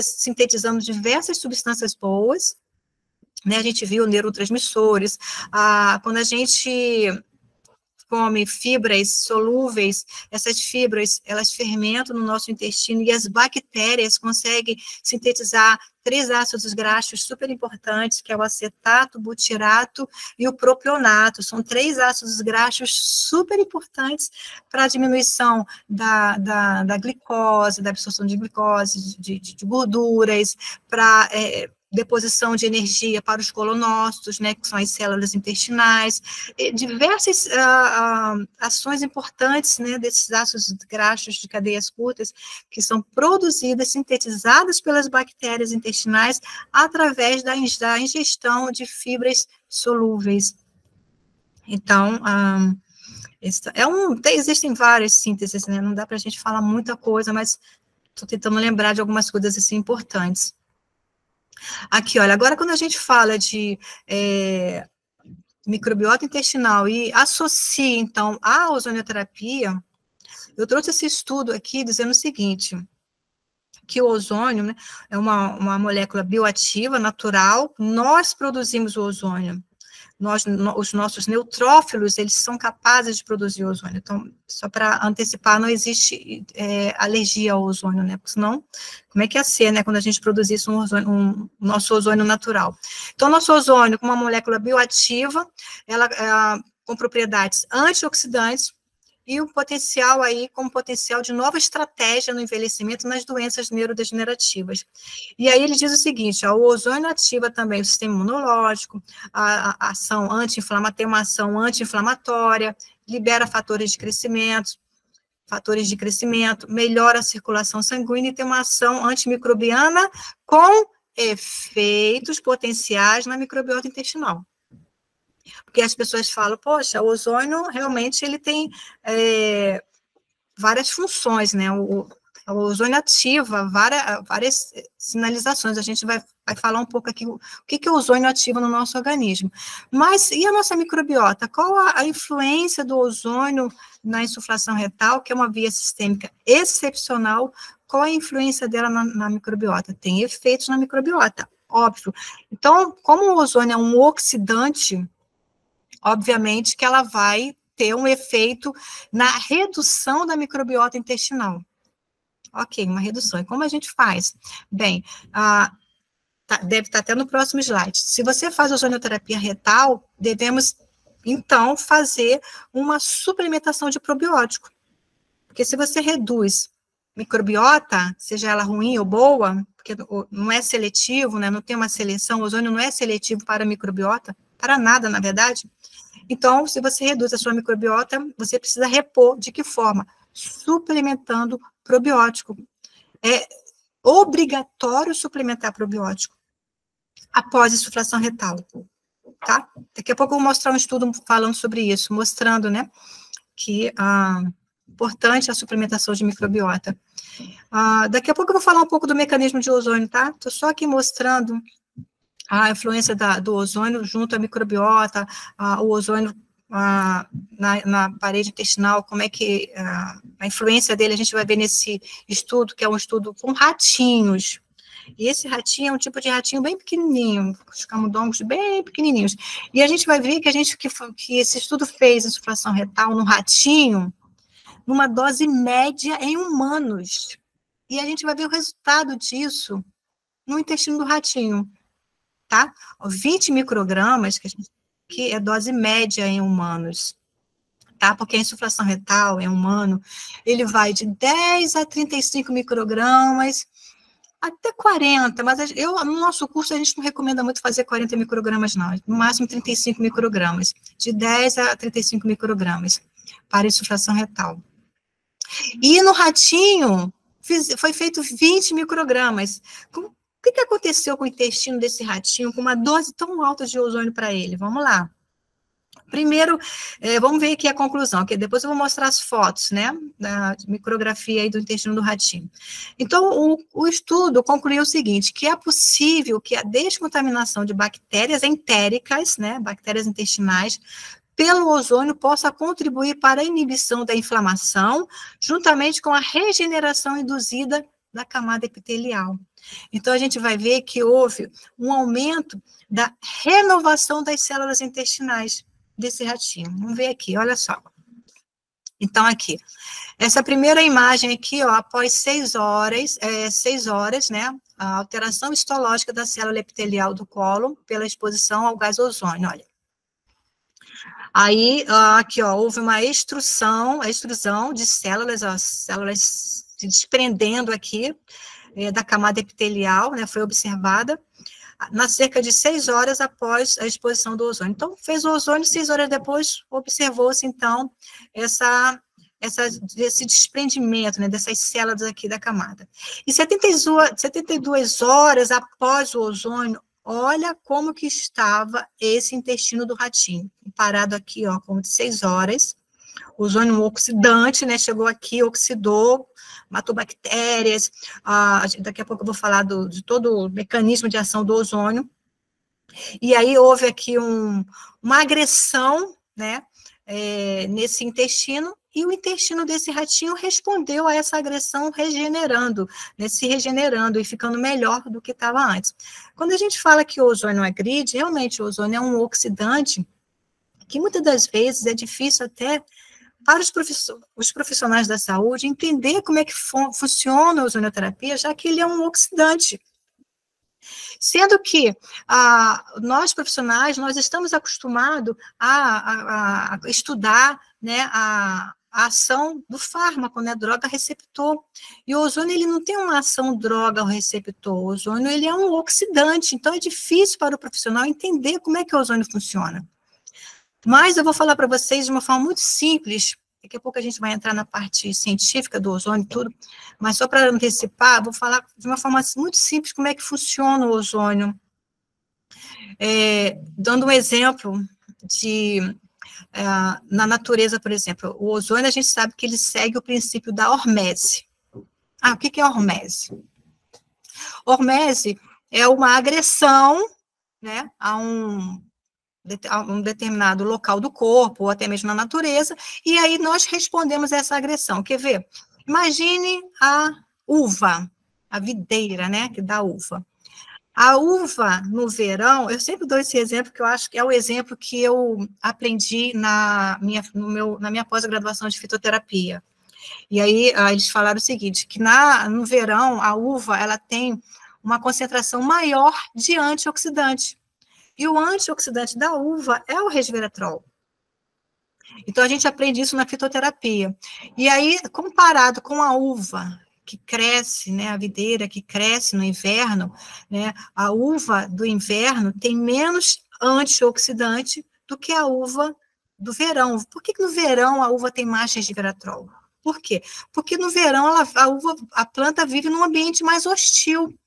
sintetizando diversas substâncias boas, né? A gente viu neurotransmissores, quando a gente come fibras solúveis, essas fibras, elas fermentam no nosso intestino e as bactérias conseguem sintetizar 3 ácidos graxos super importantes, que é o acetato, butirato e o propionato. São 3 ácidos graxos super importantes para a diminuição da glicose, da absorção de glicose, de gorduras, para deposição de energia para os colonócitos, né, que são as células intestinais, diversas ações importantes, né, desses ácidos graxos de cadeias curtas, que são produzidas, sintetizadas pelas bactérias intestinais através da ingestão de fibras solúveis. Então, existem várias sínteses, né, não dá para a gente falar muita coisa, mas estou tentando lembrar de algumas coisas assim importantes. Aqui, olha, agora quando a gente fala de microbiota intestinal e associa, então, a ozonioterapia, eu trouxe esse estudo aqui dizendo o seguinte, que o ozônio, né, é uma molécula bioativa, natural, nós produzimos o ozônio. Os nossos neutrófilos, eles são capazes de produzir ozônio. Então, só para antecipar, não existe alergia ao ozônio, né? Porque senão, como é que ia ser, né? Quando a gente produzisse nosso ozônio natural. Então, nosso ozônio, com uma molécula bioativa, ela com propriedades antioxidantes, e o potencial aí, como potencial de nova estratégia no envelhecimento nas doenças neurodegenerativas. E aí ele diz o seguinte, o ozônio ativa também o sistema imunológico, a ação anti-inflamatória, tem uma ação anti-inflamatória, libera fatores de crescimento, melhora a circulação sanguínea e tem uma ação antimicrobiana com efeitos potenciais na microbiota intestinal. Porque as pessoas falam, poxa, o ozônio realmente ele tem várias funções, né? O ozônio ativa várias sinalizações. A gente vai falar um pouco aqui o que o ozônio ativa no nosso organismo. Mas e a nossa microbiota? Qual a influência do ozônio na insuflação retal, que é uma via sistêmica excepcional? Qual a influência dela na microbiota? Tem efeitos na microbiota, óbvio. Então, como o ozônio é um oxidante, obviamente que ela vai ter um efeito na redução da microbiota intestinal. Ok, uma redução. E como a gente faz? Bem, deve estar até no próximo slide. Se você faz ozonioterapia retal, devemos, então, fazer uma suplementação de probiótico. Porque se você reduz microbiota, seja ela ruim ou boa, porque não é seletivo, né, não tem uma seleção, o ozônio não é seletivo para a microbiota, para nada, na verdade. Então, se você reduz a sua microbiota, você precisa repor. De que forma? Suplementando probiótico. É obrigatório suplementar probiótico após insuflação retal, tá? Daqui a pouco eu vou mostrar um estudo falando sobre isso, mostrando, né, que importante a suplementação de microbiota. Daqui a pouco eu vou falar um pouco do mecanismo de ozônio, tá? Estou só aqui mostrando a influência do ozônio junto à microbiota, o ozônio na parede intestinal, como é que a influência dele, a gente vai ver nesse estudo, que é um estudo com ratinhos. E esse ratinho é um tipo de ratinho bem pequenininho, os camundongos bem pequenininhos. E a gente vai ver que esse estudo fez insuflação retal no ratinho, numa dose média em humanos. E a gente vai ver o resultado disso no intestino do ratinho, tá? 20 microgramas, que é dose média em humanos, tá? Porque a insuflação retal em humano, ele vai de 10 a 35 microgramas, até 40, mas no nosso curso a gente não recomenda muito fazer 40 microgramas, não, no máximo 35 microgramas, de 10 a 35 microgramas para insuflação retal. E no ratinho, foi feito 20 microgramas. O que aconteceu com o intestino desse ratinho, com uma dose tão alta de ozônio para ele? Vamos lá. Primeiro, vamos ver aqui a conclusão, que depois eu vou mostrar as fotos, né, da micrografia aí do intestino do ratinho. Então, o estudo concluiu o seguinte, que é possível que a descontaminação de bactérias entéricas, né, bactérias intestinais, pelo ozônio possa contribuir para a inibição da inflamação, juntamente com a regeneração induzida da camada epitelial. Então, a gente vai ver que houve um aumento da renovação das células intestinais desse ratinho. Vamos ver aqui, olha só. Então, aqui, essa primeira imagem aqui, ó, após 6 horas, né, a alteração histológica da célula epitelial do cólon pela exposição ao gás ozônio, olha. Aí, aqui, ó, houve uma extrusão de células, ó, células se desprendendo aqui da camada epitelial, né, foi observada. na cerca de 6 horas após a exposição do ozônio. Então, fez o ozônio, 6 horas depois, observou-se, então, esse desprendimento, né, dessas células aqui da camada. E 72 horas após o ozônio, olha como que estava esse intestino do ratinho. Parado aqui, ó, como de 6 horas, o ozônio oxidante, né, chegou aqui, oxidou, matou bactérias, daqui a pouco eu vou falar de todo o mecanismo de ação do ozônio, e aí houve aqui uma agressão, né, nesse intestino, e o intestino desse ratinho respondeu a essa agressão regenerando, né, se regenerando e ficando melhor do que estava antes. Quando a gente fala que o ozônio agride, realmente o ozônio é um oxidante, que muitas das vezes é difícil até para os profissionais da saúde entender como é que funciona a ozonioterapia, já que ele é um oxidante. Sendo que nós profissionais, nós estamos acostumados a estudar, né, a ação do fármaco, né, droga-receptor. E o ozônio, ele não tem uma ação droga-receptor. O ozônio, ele é um oxidante, então é difícil para o profissional entender como é que o ozônio funciona. Mas eu vou falar para vocês de uma forma muito simples, daqui a pouco a gente vai entrar na parte científica do ozônio e tudo, mas só para antecipar, vou falar de uma forma muito simples como é que funciona o ozônio. Dando um exemplo na natureza, por exemplo, o ozônio a gente sabe que ele segue o princípio da hormese. O que é hormese? Hormese é uma agressão, né, a um determinado local do corpo, ou até mesmo na natureza, e aí nós respondemos a essa agressão. Quer ver? Imagine a uva, a videira, né, que dá uva. A uva, no verão, eu sempre dou esse exemplo, que eu acho que é o exemplo que eu aprendi na minha pós-graduação de fitoterapia. E aí, eles falaram o seguinte, que no verão, a uva, ela tem uma concentração maior de antioxidante. E o antioxidante da uva é o resveratrol. Então, a gente aprende isso na fitoterapia. E aí, comparado com a uva, que cresce, né, a videira que cresce no inverno, né, a uva do inverno tem menos antioxidante do que a uva do verão. Por que no verão a uva tem mais resveratrol? Por quê? Porque no verão a planta vive num ambiente mais hostil,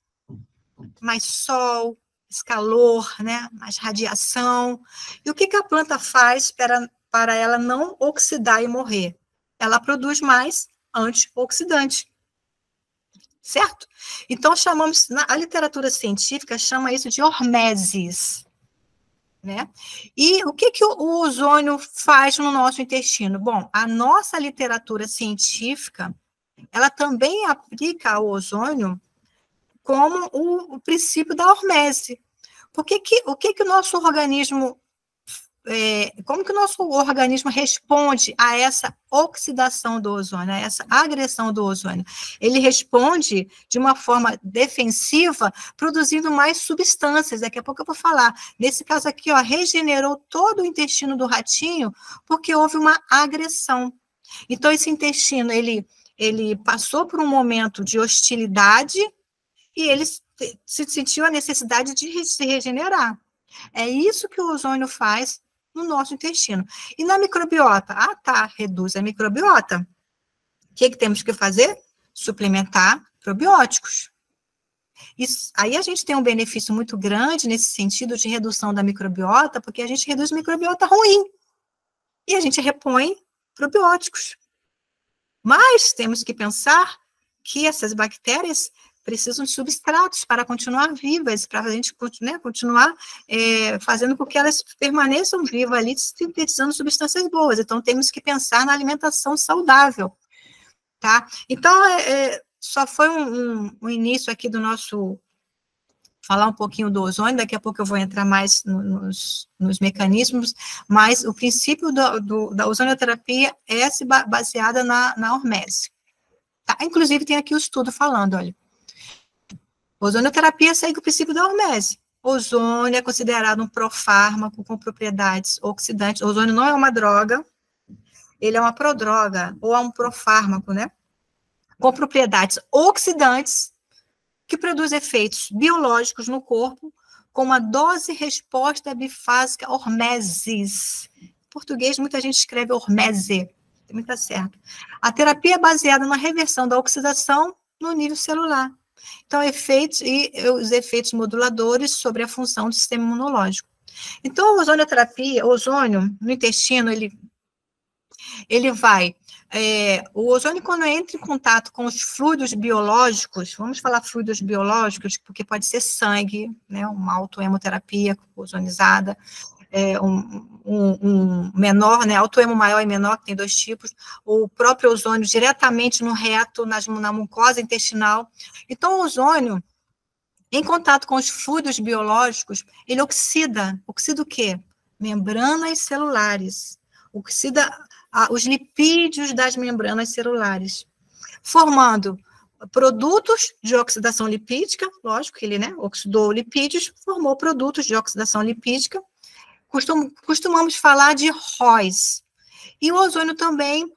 mais sol, mais calor, né, mais radiação. E o que a planta faz para ela não oxidar e morrer? Ela produz mais antioxidante. Certo? Então, a literatura científica chama isso de hormeses. Né? E o que o ozônio faz no nosso intestino? Bom, a nossa literatura científica, ela também aplica ao ozônio como o princípio da hormese. O que o nosso organismo, como que o nosso organismo responde a essa oxidação do ozônio, a essa agressão do ozônio? Ele responde de uma forma defensiva, produzindo mais substâncias, daqui a pouco eu vou falar. Nesse caso aqui, ó, regenerou todo o intestino do ratinho, porque houve uma agressão. Então, esse intestino, ele passou por um momento de hostilidade, e ele se sentiu a necessidade de se regenerar. É isso que o ozônio faz no nosso intestino. E na microbiota? Reduz a microbiota. O que temos que fazer? Suplementar probióticos. Aí a gente tem um benefício muito grande nesse sentido de redução da microbiota, porque a gente reduz a microbiota ruim. E a gente repõe probióticos. Mas temos que pensar que essas bactérias precisam de substratos para continuar vivas, para a gente, né, continuar fazendo com que elas permaneçam vivas ali, sintetizando substâncias boas. Então, temos que pensar na alimentação saudável, tá? Então, só foi um início aqui do nosso... falar um pouquinho do ozônio, daqui a pouco eu vou entrar mais nos mecanismos, mas o princípio da ozonioterapia é baseada na hormese. Tá? Inclusive, tem aqui o estudo falando, olha, ozonioterapia segue o princípio da hormese. Ozônio é considerado um profármaco com propriedades oxidantes. Ozônio não é uma droga, ele é uma prodroga, ou é um profármaco, né? Com propriedades oxidantes, que produz efeitos biológicos no corpo, com uma dose-resposta bifásica hormesis. Em português, muita gente escreve hormese, também está certo. A terapia é baseada na reversão da oxidação no nível celular. Então, os efeitos moduladores sobre a função do sistema imunológico. Então, a ozonioterapia, o ozônio no intestino, ele vai... o ozônio, quando entra em contato com os fluidos biológicos, vamos falar fluidos biológicos, porque pode ser sangue, né, uma autohemoterapia ozonizada, um menor, né, autohemo maior e menor, que tem 2 tipos, o próprio ozônio diretamente no reto, na mucosa intestinal. Então, o ozônio, em contato com os fluidos biológicos, ele oxida o quê? Membranas celulares, oxida os lipídios das membranas celulares, formando produtos de oxidação lipídica, lógico que ele, né, oxidou lipídios, formou produtos de oxidação lipídica, costumamos falar de ROS. E o ozônio também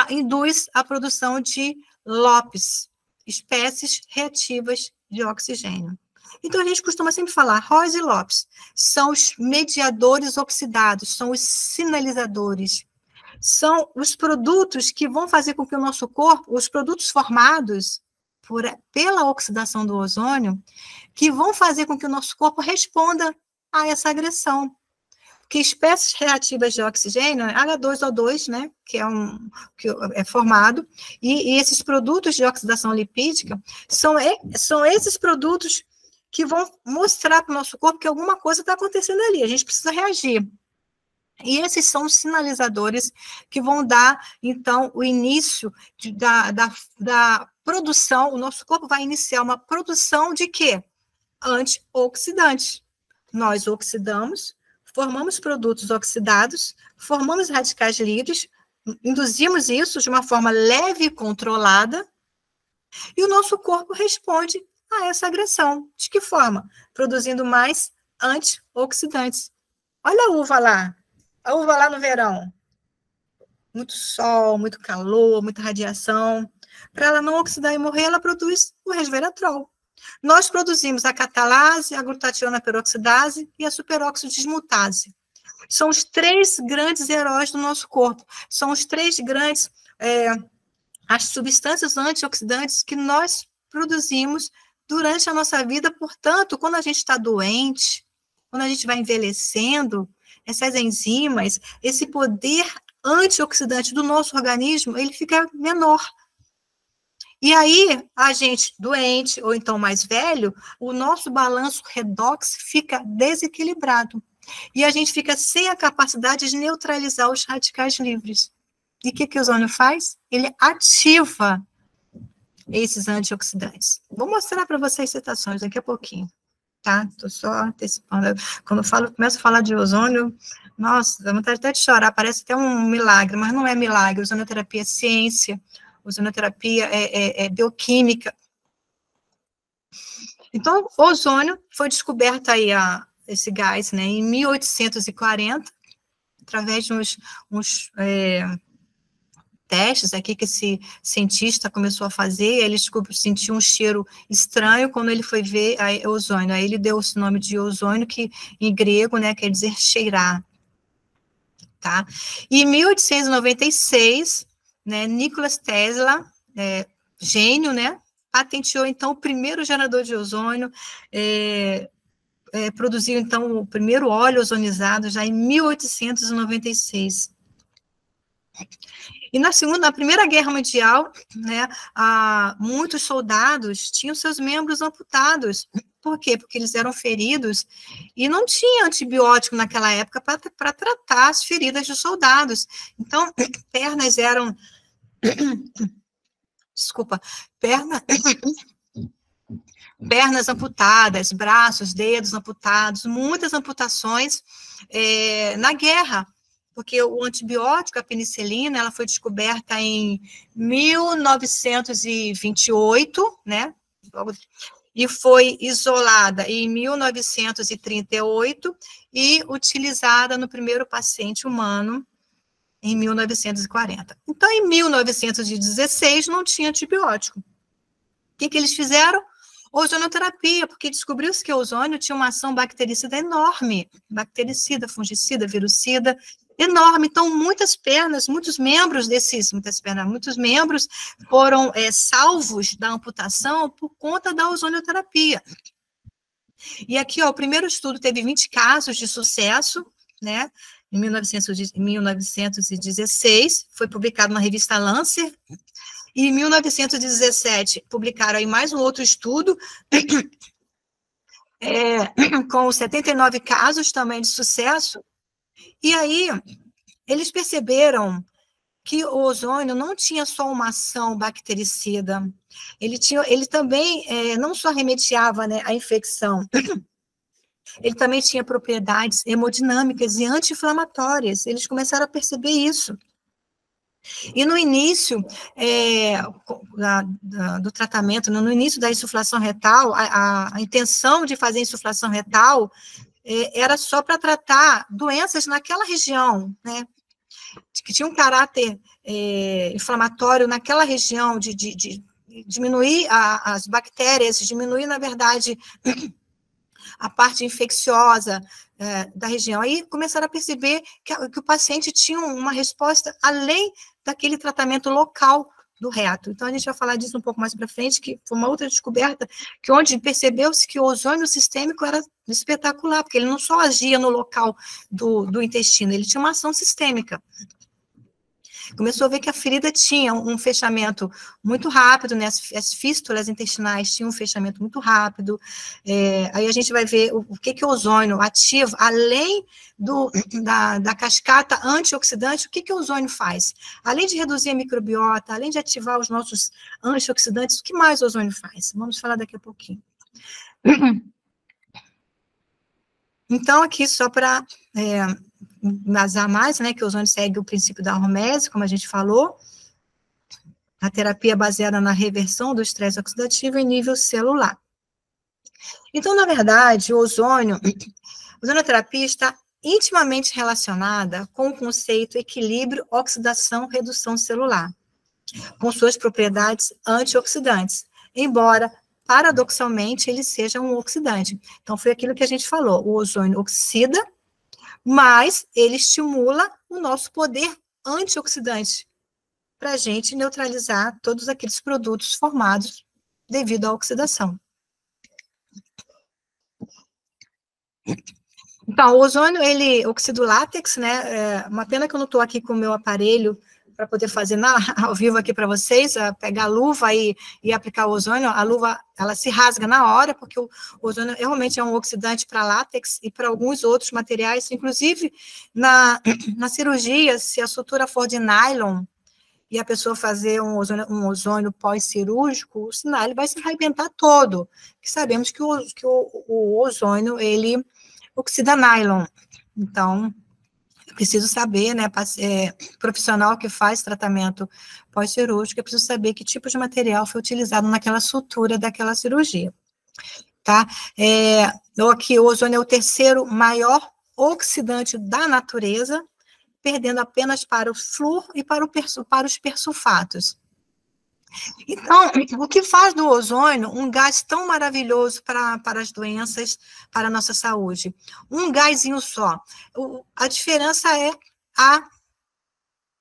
induz a produção de LOPs, espécies reativas de oxigênio. Então, a gente costuma sempre falar, ROS e LOPs são os mediadores oxidados, são os sinalizadores, são os produtos que vão fazer com que o nosso corpo, os produtos formados pela oxidação do ozônio, que vão fazer com que o nosso corpo responda a essa agressão. Que espécies reativas de oxigênio, H2O2, né, que é formado, e esses produtos de oxidação lipídica são esses produtos que vão mostrar para o nosso corpo que alguma coisa está acontecendo ali, a gente precisa reagir. E esses são os sinalizadores que vão dar, então, o início da produção, o nosso corpo vai iniciar uma produção de quê? Antioxidantes. Nós oxidamos, formamos produtos oxidados, formamos radicais livres, induzimos isso de uma forma leve e controlada, e o nosso corpo responde a essa agressão. De que forma? Produzindo mais antioxidantes. Olha a uva lá no verão. Muito sol, muito calor, muita radiação. Para ela não oxidar e morrer, ela produz o resveratrol. Nós produzimos a catalase, a glutationa peroxidase e a superóxido dismutase. São os 3 grandes heróis do nosso corpo. São os 3 grandes, as substâncias antioxidantes que nós produzimos durante a nossa vida. Portanto, quando a gente está doente, quando a gente vai envelhecendo, essas enzimas, esse poder antioxidante do nosso organismo, ele fica menor. E aí, a gente doente, ou então mais velho, o nosso balanço redox fica desequilibrado. E a gente fica sem a capacidade de neutralizar os radicais livres. E o que o ozônio faz? Ele ativa esses antioxidantes. Vou mostrar para vocês citações daqui a pouquinho, tá? Estou só antecipando. Quando eu começo a falar de ozônio, nossa, dá vontade até de chorar, parece até um milagre, mas não é milagre. Ozonioterapia é ciência, ozonioterapia é bioquímica. Então, o ozônio foi descoberto aí, esse gás, né, em 1840, através de uns testes aqui que esse cientista começou a fazer. Ele sentiu um cheiro estranho quando ele foi ver ozônio. Aí ele deu esse nome de ozônio, que em grego, né, quer dizer cheirar. Tá? E em 1896, né, Nikola Tesla, gênio, né, patenteou, então, o primeiro gerador de ozônio, produziu, então, o primeiro óleo ozonizado já em 1896. E na Primeira Guerra Mundial, né, muitos soldados tinham seus membros amputados. Por quê? Porque eles eram feridos e não tinha antibiótico naquela época para tratar as feridas dos soldados. Então, pernas eram... Desculpa. Pernas amputadas, braços, dedos amputados, muitas amputações na guerra. Porque o antibiótico, a penicilina, ela foi descoberta em 1928, né? E foi isolada em 1938 e utilizada no primeiro paciente humano em 1940. Então, em 1916, não tinha antibiótico. O que eles fizeram? Ozonioterapia, porque descobriu-se que o ozônio tinha uma ação bactericida enorme, bactericida, fungicida, virucida, enorme. Então, muitos membros foram salvos da amputação por conta da ozonioterapia. E aqui, ó, o primeiro estudo teve 20 casos de sucesso, né? Em 1916, foi publicado na revista Lancet. E em 1917, publicaram aí mais um outro estudo, com 79 casos também de sucesso. E aí, eles perceberam que o ozônio não tinha só uma ação bactericida, ele também não só remediava, né, a infecção, ele também tinha propriedades hemodinâmicas e anti-inflamatórias. Eles começaram a perceber isso. E no início do tratamento, no início da insuflação retal, a intenção de fazer insuflação retal era só para tratar doenças naquela região, né, que tinha um caráter inflamatório naquela região, de diminuir as bactérias, diminuir, na verdade, a parte infecciosa da região. Aí começaram a perceber que o paciente tinha uma resposta além daquele tratamento local do reto. Então, a gente vai falar disso um pouco mais para frente, que foi uma outra descoberta, que onde percebeu-se que o ozônio sistêmico era espetacular, porque ele não só agia no local do intestino, ele tinha uma ação sistêmica. Começou a ver que a ferida tinha um fechamento muito rápido, né? As fístulas intestinais tinham um fechamento muito rápido. Aí a gente vai ver o que o ozônio ativa, além da cascata antioxidante, o que o ozônio faz? Além de reduzir a microbiota, além de ativar os nossos antioxidantes, o que mais o ozônio faz? Vamos falar daqui a pouquinho. Então, aqui só para embasar mais, né, que o ozônio segue o princípio da hormese, como a gente falou, a terapia baseada na reversão do estresse oxidativo em nível celular. Então, na verdade, a ozonioterapia está intimamente relacionada com o conceito equilíbrio, oxidação, redução celular, com suas propriedades antioxidantes, embora, paradoxalmente, ele seja um oxidante. Então, foi aquilo que a gente falou, o ozônio oxida, mas ele estimula o nosso poder antioxidante para a gente neutralizar todos aqueles produtos formados devido à oxidação. Então, o ozônio, ele oxida o látex, né? Uma pena que eu não estou aqui com o meu aparelho para poder fazer ao vivo aqui para vocês, pegar a luva e aplicar o ozônio. A luva, ela se rasga na hora, porque o ozônio realmente é um oxidante para látex e para alguns outros materiais, inclusive na cirurgia, se a sutura for de nylon e a pessoa fazer um ozônio pós-cirúrgico, o sinal ele vai se arrebentar todo, que sabemos que o ozônio, ele oxida nylon. Então, preciso saber, né, profissional que faz tratamento pós-cirúrgico, eu preciso saber que tipo de material foi utilizado naquela sutura daquela cirurgia, tá? Aqui, o ozônio é o terceiro maior oxidante da natureza, perdendo apenas para o flúor e para os persulfatos. Então, o que faz do ozônio um gás tão maravilhoso para as doenças, para a nossa saúde? Um gásinho só. A diferença é a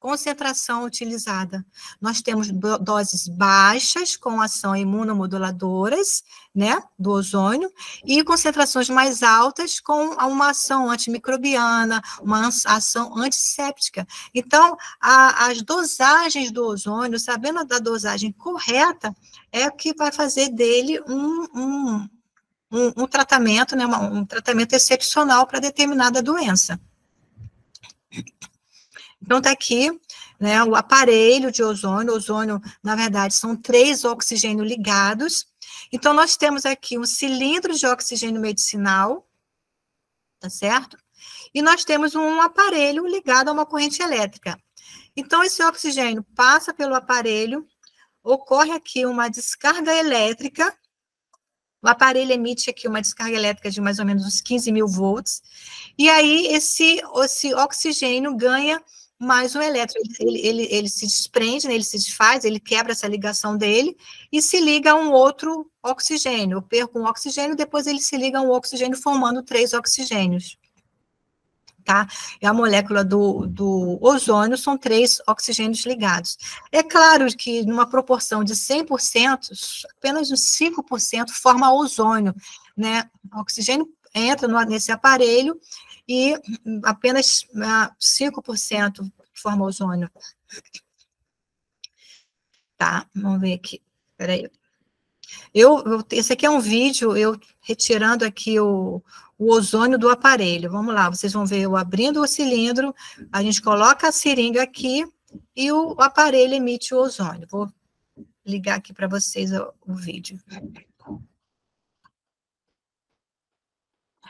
concentração utilizada. Nós temos doses baixas com ação imunomoduladoras, né, do ozônio, e concentrações mais altas com uma ação antimicrobiana, uma ação antisséptica. Então, as dosagens do ozônio, sabendo da dosagem correta, é o que vai fazer dele um tratamento, né, um tratamento excepcional para determinada doença. Então, está aqui, né, o aparelho de ozônio. O ozônio, na verdade, são 3 oxigênios ligados. Então, nós temos aqui um cilindro de oxigênio medicinal, tá certo? E nós temos um aparelho ligado a uma corrente elétrica. Então, esse oxigênio passa pelo aparelho, ocorre aqui uma descarga elétrica. O aparelho emite aqui uma descarga elétrica de mais ou menos uns 15.000 volts. E aí, esse oxigênio ganha mas o elétron, ele se desprende, né, ele se desfaz, ele quebra essa ligação dele e se liga a um outro oxigênio. Eu perco um oxigênio, depois ele se liga a um oxigênio, formando 3 oxigênios. Tá? E a molécula do ozônio são 3 oxigênios ligados. É claro que numa proporção de 100%, apenas uns 5% forma ozônio, né? O oxigênio entra nesse aparelho e apenas 5% forma ozônio. Tá, vamos ver aqui. Espera aí. Esse aqui é um vídeo, eu retirando aqui o ozônio do aparelho. Vamos lá, vocês vão ver eu abrindo o cilindro, a gente coloca a seringa aqui e o aparelho emite o ozônio. Vou ligar aqui para vocês o vídeo.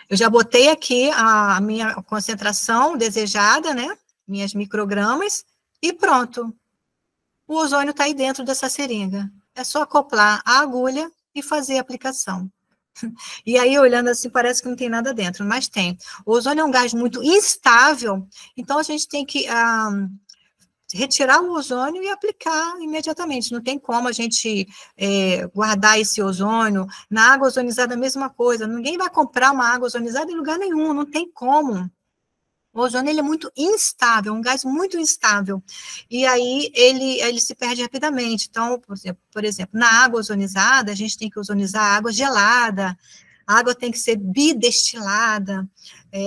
Eu já botei aqui a minha concentração desejada, né? Minhas microgramas, e pronto. O ozônio está aí dentro dessa seringa. É só acoplar a agulha e fazer a aplicação. E aí, olhando assim, parece que não tem nada dentro, mas tem. O ozônio é um gás muito instável, então a gente tem que retirar o ozônio e aplicar imediatamente. Não tem como a gente guardar esse ozônio. Na água ozonizada, a mesma coisa. Ninguém vai comprar uma água ozonizada em lugar nenhum, não tem como. O ozônio ele é muito instável, um gás muito instável. E aí ele se perde rapidamente. Então, por exemplo, na água ozonizada, a gente tem que ozonizar a água gelada, a água tem que ser bidestilada,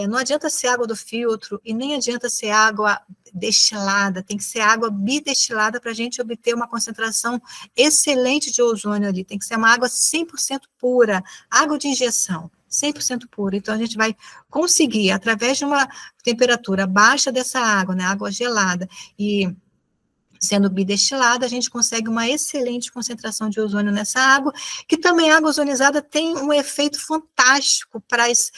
não adianta ser água do filtro e nem adianta ser água destilada, tem que ser água bidestilada para a gente obter uma concentração excelente de ozônio ali, tem que ser uma água 100% pura, água de injeção. 100% pura, então a gente vai conseguir, através de uma temperatura baixa dessa água, né, água gelada, e sendo bidestilada, a gente consegue uma excelente concentração de ozônio nessa água, que também a água ozonizada tem um efeito fantástico para as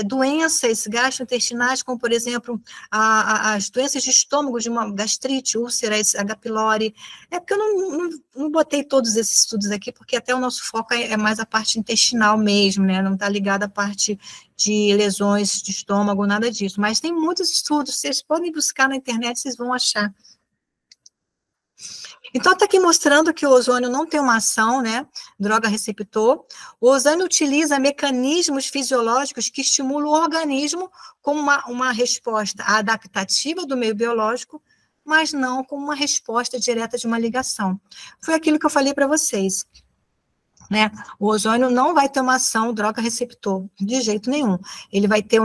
doenças gastrointestinais, como, por exemplo, as doenças de estômago, de uma gastrite, úlceras, H. pylori. É porque eu não botei todos esses estudos aqui, porque até o nosso foco é mais a parte intestinal mesmo, né? Não está ligado à parte de lesões de estômago, nada disso. Mas tem muitos estudos, vocês podem buscar na internet, vocês vão achar. Então, está aqui mostrando que o ozônio não tem uma ação, né, droga receptor. O ozônio utiliza mecanismos fisiológicos que estimulam o organismo como uma resposta adaptativa do meio biológico, mas não como uma resposta direta de uma ligação. Foi aquilo que eu falei para vocês, né? O ozônio não vai ter uma ação droga receptor, de jeito nenhum. Ele vai ter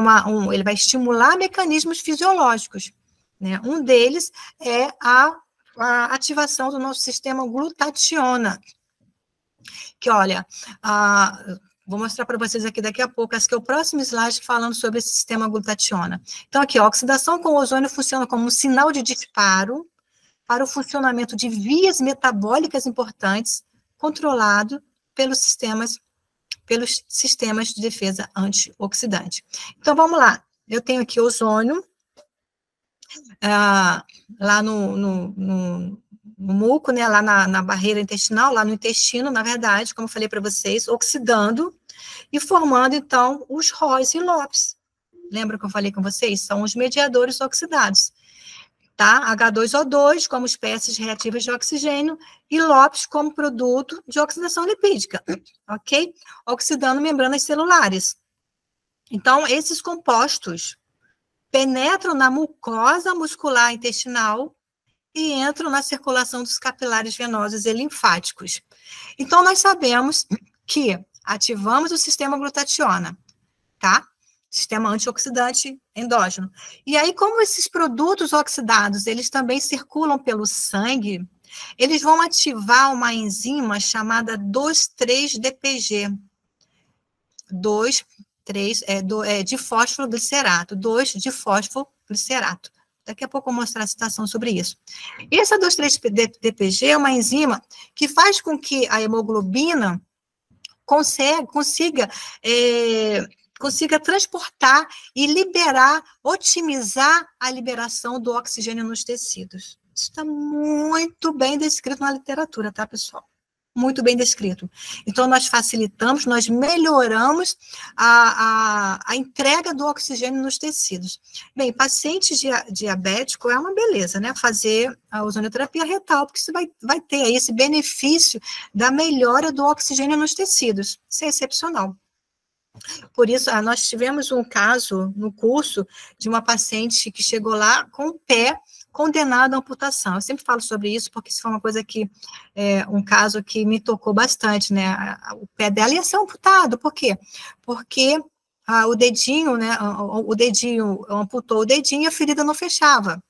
ele vai estimular mecanismos fisiológicos, né? Um deles é a ativação do nosso sistema glutationa, que, olha, vou mostrar para vocês aqui daqui a pouco, acho que é o próximo slide falando sobre esse sistema glutationa. Então, aqui, a oxidação com ozônio funciona como um sinal de disparo para o funcionamento de vias metabólicas importantes, controlado pelos sistemas de defesa antioxidante. Então, vamos lá. Eu tenho aqui ozônio, lá no muco, né, lá na barreira intestinal, lá no intestino, na verdade, como eu falei para vocês, oxidando e formando, então, os ROS e LOPs. Lembra que eu falei com vocês? São os mediadores oxidados, tá? H2O2 como espécies reativas de oxigênio e LOPs como produto de oxidação lipídica, ok? Oxidando membranas celulares. Então, esses compostos penetram na mucosa muscular intestinal e entram na circulação dos capilares venosos e linfáticos. Então, nós sabemos que ativamos o sistema glutationa, tá? Sistema antioxidante endógeno. E aí, como esses produtos oxidados, eles também circulam pelo sangue, eles vão ativar uma enzima chamada 2,3-DPG. 2,3-difosfoglicerato, 2-difosfoglicerato. Daqui a pouco eu vou mostrar a citação sobre isso. E essa 2,3-DPG é uma enzima que faz com que a hemoglobina consiga transportar e liberar, otimizar a liberação do oxigênio nos tecidos. Isso está muito bem descrito na literatura, tá, pessoal? muito bem descrito. Então, nós facilitamos, nós melhoramos a entrega do oxigênio nos tecidos. Bem, paciente diabético é uma beleza, né? Fazer a ozonioterapia retal, porque você vai ter aí esse benefício da melhora do oxigênio nos tecidos. Isso é excepcional. Por isso, nós tivemos um caso no curso de uma paciente que chegou lá com o pé condenado à amputação. Eu sempre falo sobre isso porque isso foi uma coisa que, um caso que me tocou bastante, né? O pé dela ia ser amputado, por quê? Porque o dedinho, né? O dedinho, amputou o dedinho e a ferida não fechava.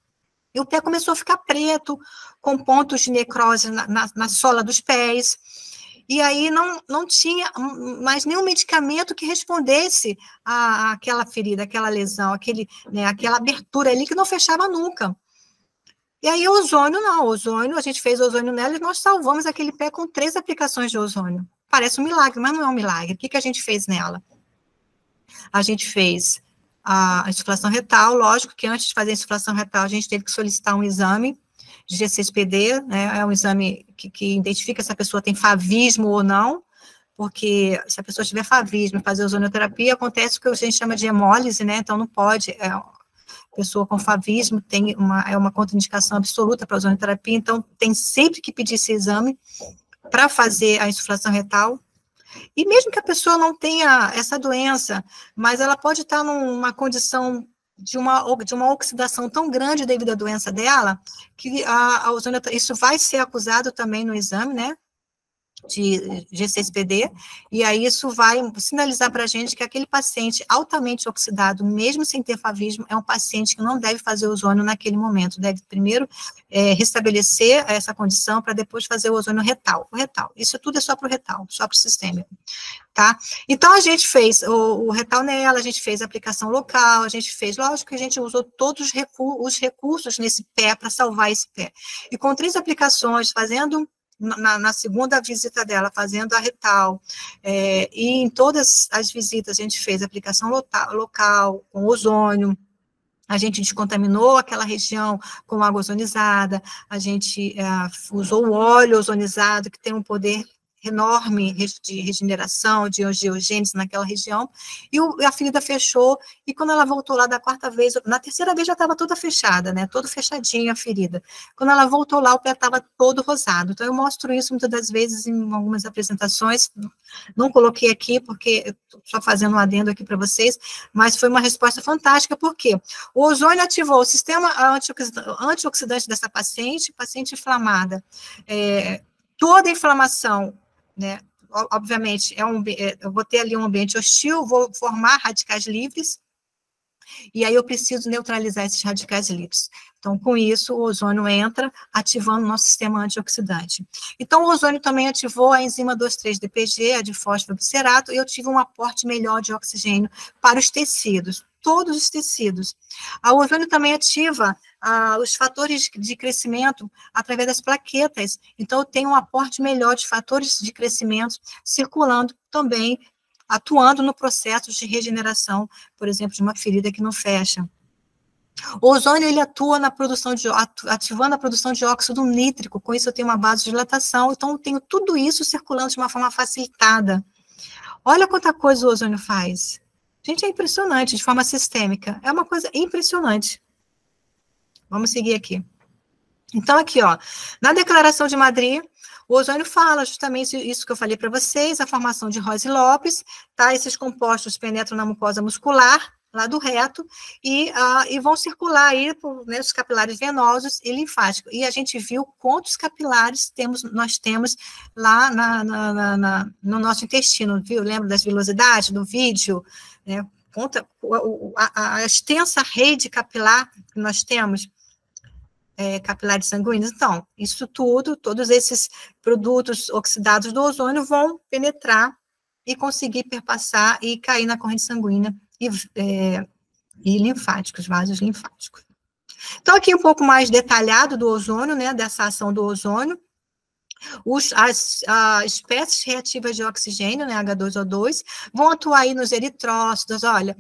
E o pé começou a ficar preto, com pontos de necrose na sola dos pés. E aí não tinha mais nenhum medicamento que respondesse àquela ferida, aquela lesão, aquela abertura ali que não fechava nunca. E aí o ozônio, não, a gente fez ozônio nela e nós salvamos aquele pé com 3 aplicações de ozônio. Parece um milagre, mas não é um milagre. O que a gente fez nela? A gente fez a insuflação retal, lógico que antes de fazer a insuflação retal, a gente teve que solicitar um exame de G6PD, né, é um exame que identifica se a pessoa tem favismo ou não, porque se a pessoa tiver favismo e fazer ozonioterapia, acontece o que a gente chama de hemólise, né, então não pode, pessoa com favismo é uma contraindicação absoluta para a ozonioterapia, então tem sempre que pedir esse exame para fazer a insuflação retal. E mesmo que a pessoa não tenha essa doença, mas ela pode estar numa condição de uma oxidação tão grande devido à doença dela, que a ozonioterapia, isso vai ser acusado também no exame, né? De G6PD, e aí isso vai sinalizar para a gente que aquele paciente altamente oxidado, mesmo sem ter favismo, é um paciente que não deve fazer ozônio naquele momento, deve primeiro restabelecer essa condição para depois fazer o ozônio retal. Isso tudo é só para o retal, só para o sistêmico, tá? Então, a gente fez o retal nela, a gente fez a aplicação local, a gente fez, lógico que a gente usou todos os recursos nesse pé para salvar esse pé. E com 3 aplicações, fazendo na segunda visita dela, fazendo a retal, e em todas as visitas a gente fez aplicação local, com ozônio, a gente descontaminou aquela região com água ozonizada, a gente usou o óleo ozonizado, que tem um poder enorme de regeneração, de angiogênese naquela região, e a ferida fechou, e quando ela voltou lá da 4ª vez, na 3ª vez já estava toda fechada, né, todo fechadinho a ferida. Quando ela voltou lá, o pé estava todo rosado. Então, eu mostro isso muitas das vezes em algumas apresentações, não coloquei aqui, porque estou só fazendo um adendo aqui para vocês, mas foi uma resposta fantástica, porque o ozônio ativou o sistema antioxidante dessa paciente inflamada, toda a inflamação, né, obviamente, eu vou ter ali um ambiente hostil, vou formar radicais livres, e aí eu preciso neutralizar esses radicais livres. Então, com isso, o ozônio entra, ativando o nosso sistema antioxidante. Então, o ozônio também ativou a enzima 2,3-DPG, a de fosfobicerato, e eu tive um aporte melhor de oxigênio para os tecidos, todos os tecidos. O ozônio também ativa os fatores de crescimento através das plaquetas. Então, eu tenho um aporte melhor de fatores de crescimento circulando também, atuando no processo de regeneração, por exemplo, de uma ferida que não fecha. O ozônio, ele atua ativando a produção de óxido nítrico, com isso eu tenho uma vasodilatação, então eu tenho tudo isso circulando de uma forma facilitada. Olha quanta coisa o ozônio faz. Gente, é impressionante, de forma sistêmica, é uma coisa impressionante. Vamos seguir aqui. Então, aqui, ó, na Declaração de Madrid, o ozônio fala justamente isso que eu falei para vocês, a formação de Rose Lopes, tá? Esses compostos penetram na mucosa muscular, lá do reto, e vão circular aí por os capilares venosos e linfáticos. E a gente viu quantos capilares nós temos lá no nosso intestino, viu? Lembra das vilosidades do vídeo? Né? Conta a extensa rede capilar que nós temos, capilares sanguíneos. Então, isso tudo, todos esses produtos oxidados do ozônio vão penetrar e conseguir perpassar e cair na corrente sanguínea e linfáticos, vasos linfáticos. Então, aqui um pouco mais detalhado do ozônio, né, dessa ação do ozônio. As espécies reativas de oxigênio, né, H2O2, vão atuar aí nos eritrócitos, olha,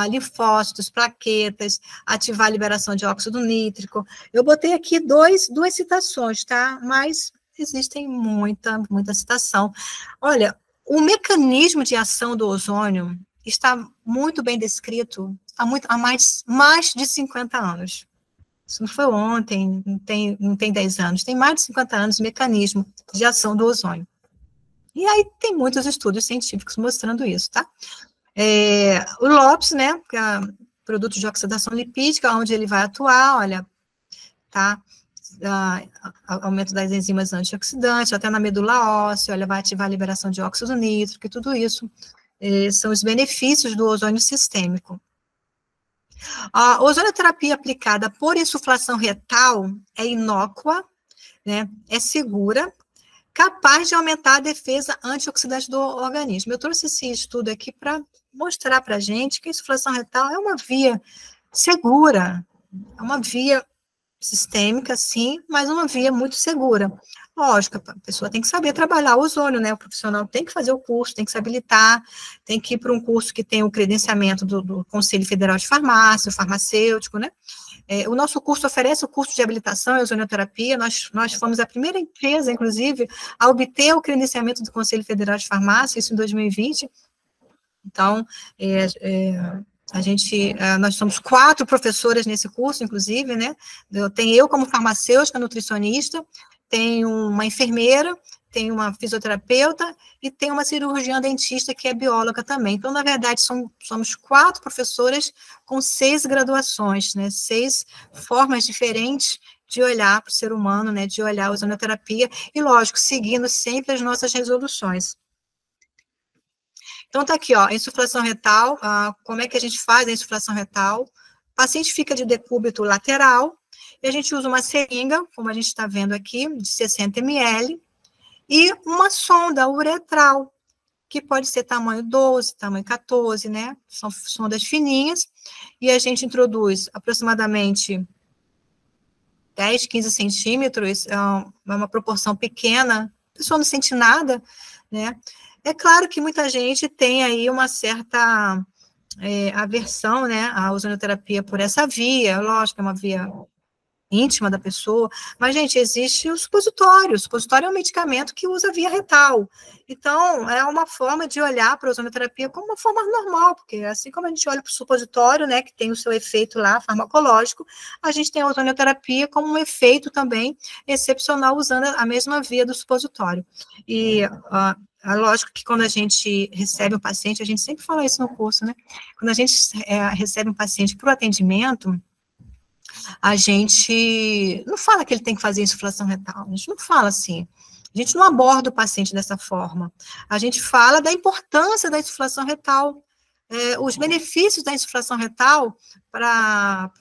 linfócitos, plaquetas, ativar a liberação de óxido nítrico. Eu botei aqui duas citações, tá? Mas existem muita citação. Olha, o mecanismo de ação do ozônio está muito bem descrito há mais de 50 anos. Isso não foi ontem, não tem 10 anos, tem mais de 50 anos o mecanismo de ação do ozônio. E aí tem muitos estudos científicos mostrando isso, tá? O LOPS, né, que é produto de oxidação lipídica, onde ele vai atuar, olha, tá? Aumento das enzimas antioxidantes, até na medula óssea, olha, vai ativar a liberação de óxido nítrico, e tudo isso são os benefícios do ozônio sistêmico. A ozonioterapia aplicada por insuflação retal é inócua, né, é segura, capaz de aumentar a defesa antioxidante do organismo. Eu trouxe esse estudo aqui para mostrar para a gente que a insuflação retal é uma via segura, é uma via sistêmica, sim, mas uma via muito segura. Lógico, a pessoa tem que saber trabalhar o ozônio, né? O profissional tem que fazer o curso, tem que se habilitar, tem que ir para um curso que tem o credenciamento do Conselho Federal de Farmácia, o farmacêutico, né? O nosso curso oferece o curso de habilitação em ozonioterapia, nós fomos a primeira empresa, inclusive, a obter o credenciamento do Conselho Federal de Farmácia, isso em 2020. Então, nós somos 4 professoras nesse curso, inclusive, né? Tem eu como farmacêutica, nutricionista, tem uma enfermeira, tem uma fisioterapeuta e tem uma cirurgiã dentista que é bióloga também. Então, na verdade, somos 4 professoras com 6 graduações, né? 6 formas diferentes de olhar para o ser humano, né? De olhar a ozonioterapia e, lógico, seguindo sempre as nossas resoluções. Então, tá aqui, ó, a insuflação retal, como é que a gente faz a insuflação retal? O paciente fica de decúbito lateral, e a gente usa uma seringa, como a gente está vendo aqui, de 60 ml, e uma sonda uretral, que pode ser tamanho 12, tamanho 14, né? São sondas fininhas, e a gente introduz aproximadamente 10, 15 centímetros, é uma proporção pequena, a pessoa não sente nada, né? É claro que muita gente tem aí uma certa aversão, né, à ozonioterapia por essa via, lógico, é uma via íntima da pessoa, mas, gente, existe o supositório é um medicamento que usa via retal, então, é uma forma de olhar para a ozonioterapia como uma forma normal, porque assim como a gente olha para o supositório, né, que tem o seu efeito lá, farmacológico, a gente tem a ozonioterapia como um efeito também excepcional, usando a mesma via do supositório, e é lógico que quando a gente recebe um paciente, a gente sempre fala isso no curso, né? Quando a gente recebe um paciente para o atendimento, a gente não fala que ele tem que fazer insuflação retal, a gente não fala assim, a gente não aborda o paciente dessa forma, a gente fala da importância da insuflação retal, os benefícios da insuflação retal para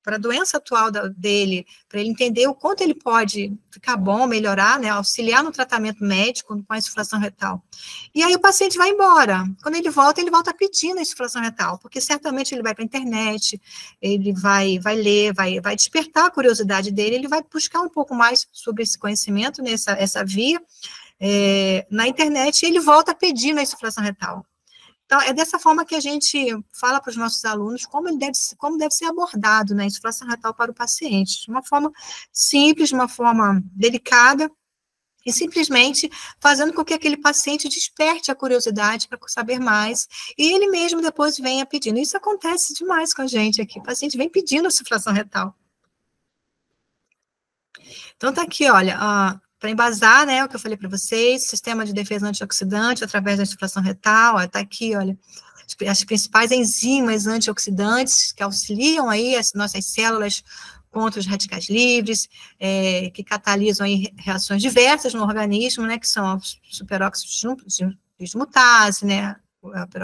a doença atual dele, para ele entender o quanto ele pode ficar bom, melhorar, né, auxiliar no tratamento médico com a insuflação retal. E aí o paciente vai embora. Quando ele volta pedindo a insuflação retal, porque certamente ele vai para a internet, ele vai ler, vai despertar a curiosidade dele, ele vai buscar um pouco mais sobre esse conhecimento, essa via, na internet, e ele volta pedindo a insuflação retal. Então, é dessa forma que a gente fala para os nossos alunos como deve ser abordado, né, a insuflação retal para o paciente, de uma forma simples, de uma forma delicada, e simplesmente fazendo com que aquele paciente desperte a curiosidade para saber mais, e ele mesmo depois venha pedindo. Isso acontece demais com a gente aqui, o paciente vem pedindo a insuflação retal. Então, tá aqui, olha, para embasar, né, o que eu falei para vocês, sistema de defesa antioxidante através da insuflação retal, está aqui, olha, as principais enzimas antioxidantes que auxiliam aí as nossas células contra os radicais livres, que catalisam aí reações diversas no organismo, né, que são os superóxidos de dismutase, né,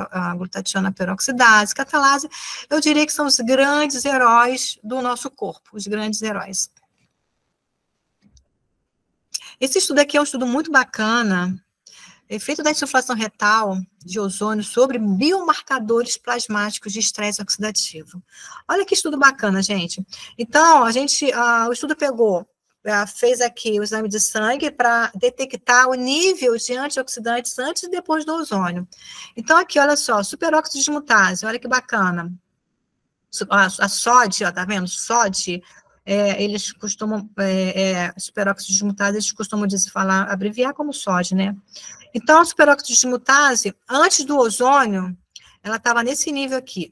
a glutationa peroxidase, catalase, eu diria que são os grandes heróis do nosso corpo, os grandes heróis. Esse estudo aqui é um estudo muito bacana, efeito da insuflação retal de ozônio sobre biomarcadores plasmáticos de estresse oxidativo. Olha que estudo bacana, gente. Então, o estudo fez aqui o exame de sangue para detectar o nível de antioxidantes antes e depois do ozônio. Então, aqui, olha só, superóxido de dismutase, olha que bacana. A SOD, ó, tá vendo? SOD, eles costumam, superóxido de dismutase, eles costumam falar, abreviar como SOD, né? Então, a superóxido de dismutase, antes do ozônio, ela estava nesse nível aqui.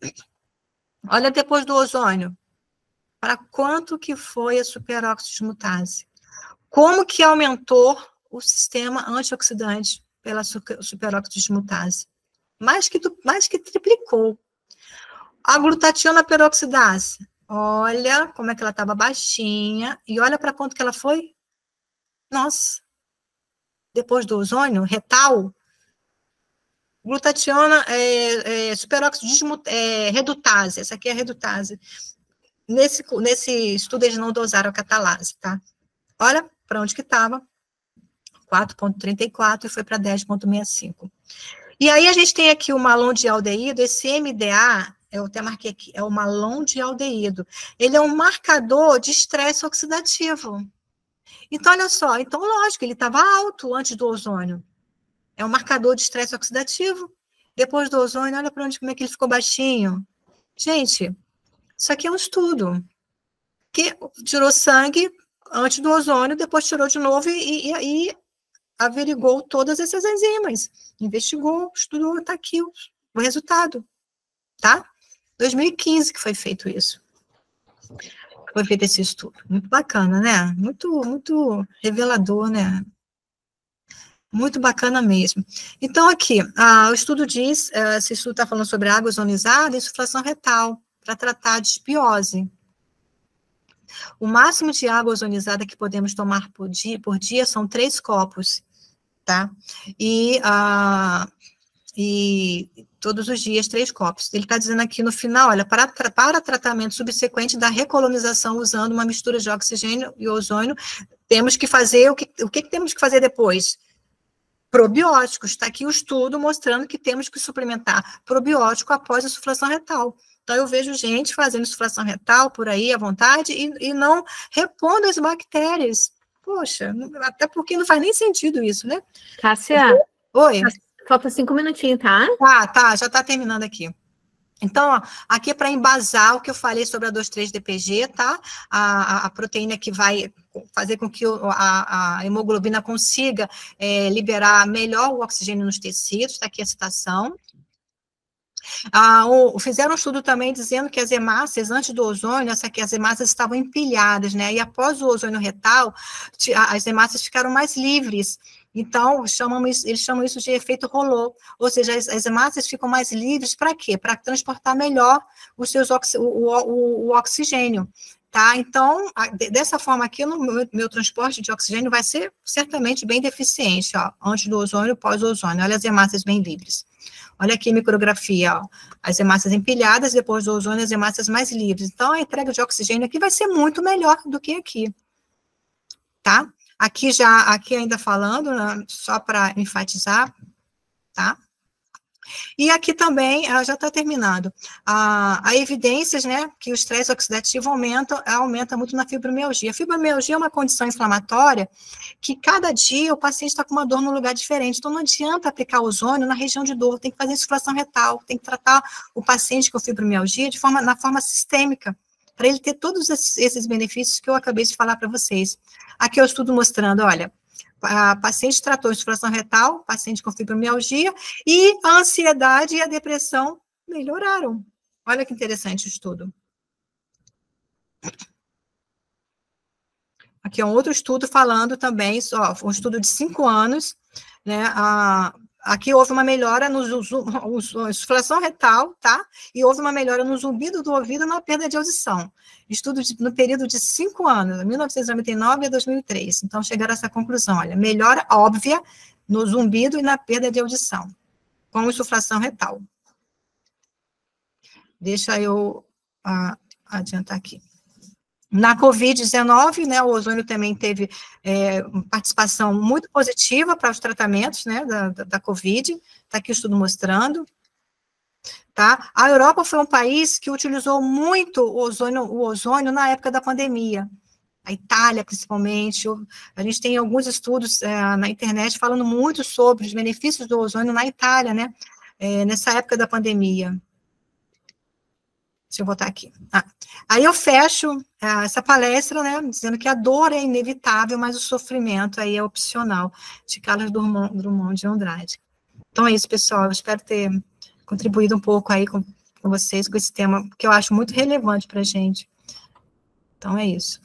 Olha depois do ozônio, para quanto que foi a superóxido de dismutase? Como que aumentou o sistema antioxidante pela superóxido de dismutase? Mais que triplicou. A glutationa peroxidase, olha como é que ela estava baixinha, e olha para quanto que ela foi. Nossa, depois do ozônio, retal, glutationa, superóxido de redutase, essa aqui é a redutase. Nesse estudo eles não dosaram a catalase, tá? Olha para onde que estava, 4,34 e foi para 10,65. E aí a gente tem aqui o malondialdeído, esse MDA, eu até marquei aqui, é o malondialdeído. Ele é um marcador de estresse oxidativo. Então, olha só, então lógico, ele estava alto antes do ozônio. É um marcador de estresse oxidativo. Depois do ozônio, olha para onde, como é que ele ficou baixinho. Gente, isso aqui é um estudo que tirou sangue antes do ozônio, depois tirou de novo e averigou todas essas enzimas, investigou, estudou, está aqui o resultado, tá? 2015 que foi feito isso. Foi feito esse estudo. Muito bacana, né? Muito revelador, né? Muito bacana mesmo. Então, aqui, o estudo diz, esse estudo está falando sobre água ozonizada e insuflação retal, para tratar de disbiose. O máximo de água ozonizada que podemos tomar por dia são 3 copos, tá? E todos os dias 3 copos. Ele está dizendo aqui no final, olha, para tratamento subsequente da recolonização usando uma mistura de oxigênio e ozônio, temos que fazer, o que temos que fazer depois? Probióticos. Está aqui o estudo mostrando que temos que suplementar probiótico após a insuflação retal. Então, eu vejo gente fazendo insuflação retal por aí à vontade e não repondo as bactérias. Poxa, até porque não faz nem sentido isso, né? Cássia, oi. Falta 5 minutinhos, tá? Tá, já está terminando aqui. Então, ó, aqui é para embasar o que eu falei sobre a 2,3-DPG, tá? A proteína que vai fazer com que a hemoglobina consiga liberar melhor o oxigênio nos tecidos, está aqui a citação. Fizeram um estudo também dizendo que as hemácias, antes do ozônio, as hemácias estavam empilhadas, né? E após o ozônio retal, as hemácias ficaram mais livres. Então, eles chamam isso de efeito rolô, ou seja, as hemácias ficam mais livres para quê? Para transportar melhor o oxigênio, tá? Então, dessa forma aqui, o meu transporte de oxigênio vai ser certamente bem deficiente, ó, antes do ozônio, pós-ozônio. Olha as hemácias bem livres. Olha aqui a micrografia, ó, as hemácias empilhadas, depois do ozônio, as hemácias mais livres. Então, a entrega de oxigênio aqui vai ser muito melhor do que aqui, tá? Aqui ainda falando, né, só para enfatizar, tá? E aqui também, já está terminando, há evidências, né, que o estresse oxidativo aumenta muito na fibromialgia. A fibromialgia é uma condição inflamatória que cada dia o paciente está com uma dor num lugar diferente, então não adianta aplicar ozônio na região de dor, tem que fazer insuflação retal, tem que tratar o paciente com fibromialgia na forma sistêmica, para ele ter todos esses benefícios que eu acabei de falar para vocês. Aqui eu estudo mostrando, olha, a paciente tratou insuflação retal, paciente com fibromialgia, e a ansiedade e a depressão melhoraram. Olha que interessante o estudo. Aqui é um outro estudo falando também, um estudo de 5 anos, né, aqui houve uma melhora na insuflação retal, tá? E houve uma melhora no zumbido do ouvido e na perda de audição. Estudo no período de 5 anos, 1999 a 2003. Então, chegaram a essa conclusão, olha, melhora óbvia no zumbido e na perda de audição, com insuflação retal. Deixa eu adiantar aqui. Na Covid-19, né, o ozônio também teve participação muito positiva para os tratamentos, né, da Covid, está aqui o estudo mostrando, tá? A Europa foi um país que utilizou muito o ozônio na época da pandemia, a Itália, principalmente, a gente tem alguns estudos na internet falando muito sobre os benefícios do ozônio na Itália, né, nessa época da pandemia. Deixa eu botar aqui. Aí eu fecho essa palestra, né, dizendo que a dor é inevitável, mas o sofrimento aí é opcional, de Carlos Drummond de Andrade. Então é isso, pessoal. Eu espero ter contribuído um pouco aí com vocês, com esse tema, que eu acho muito relevante para a gente. Então é isso.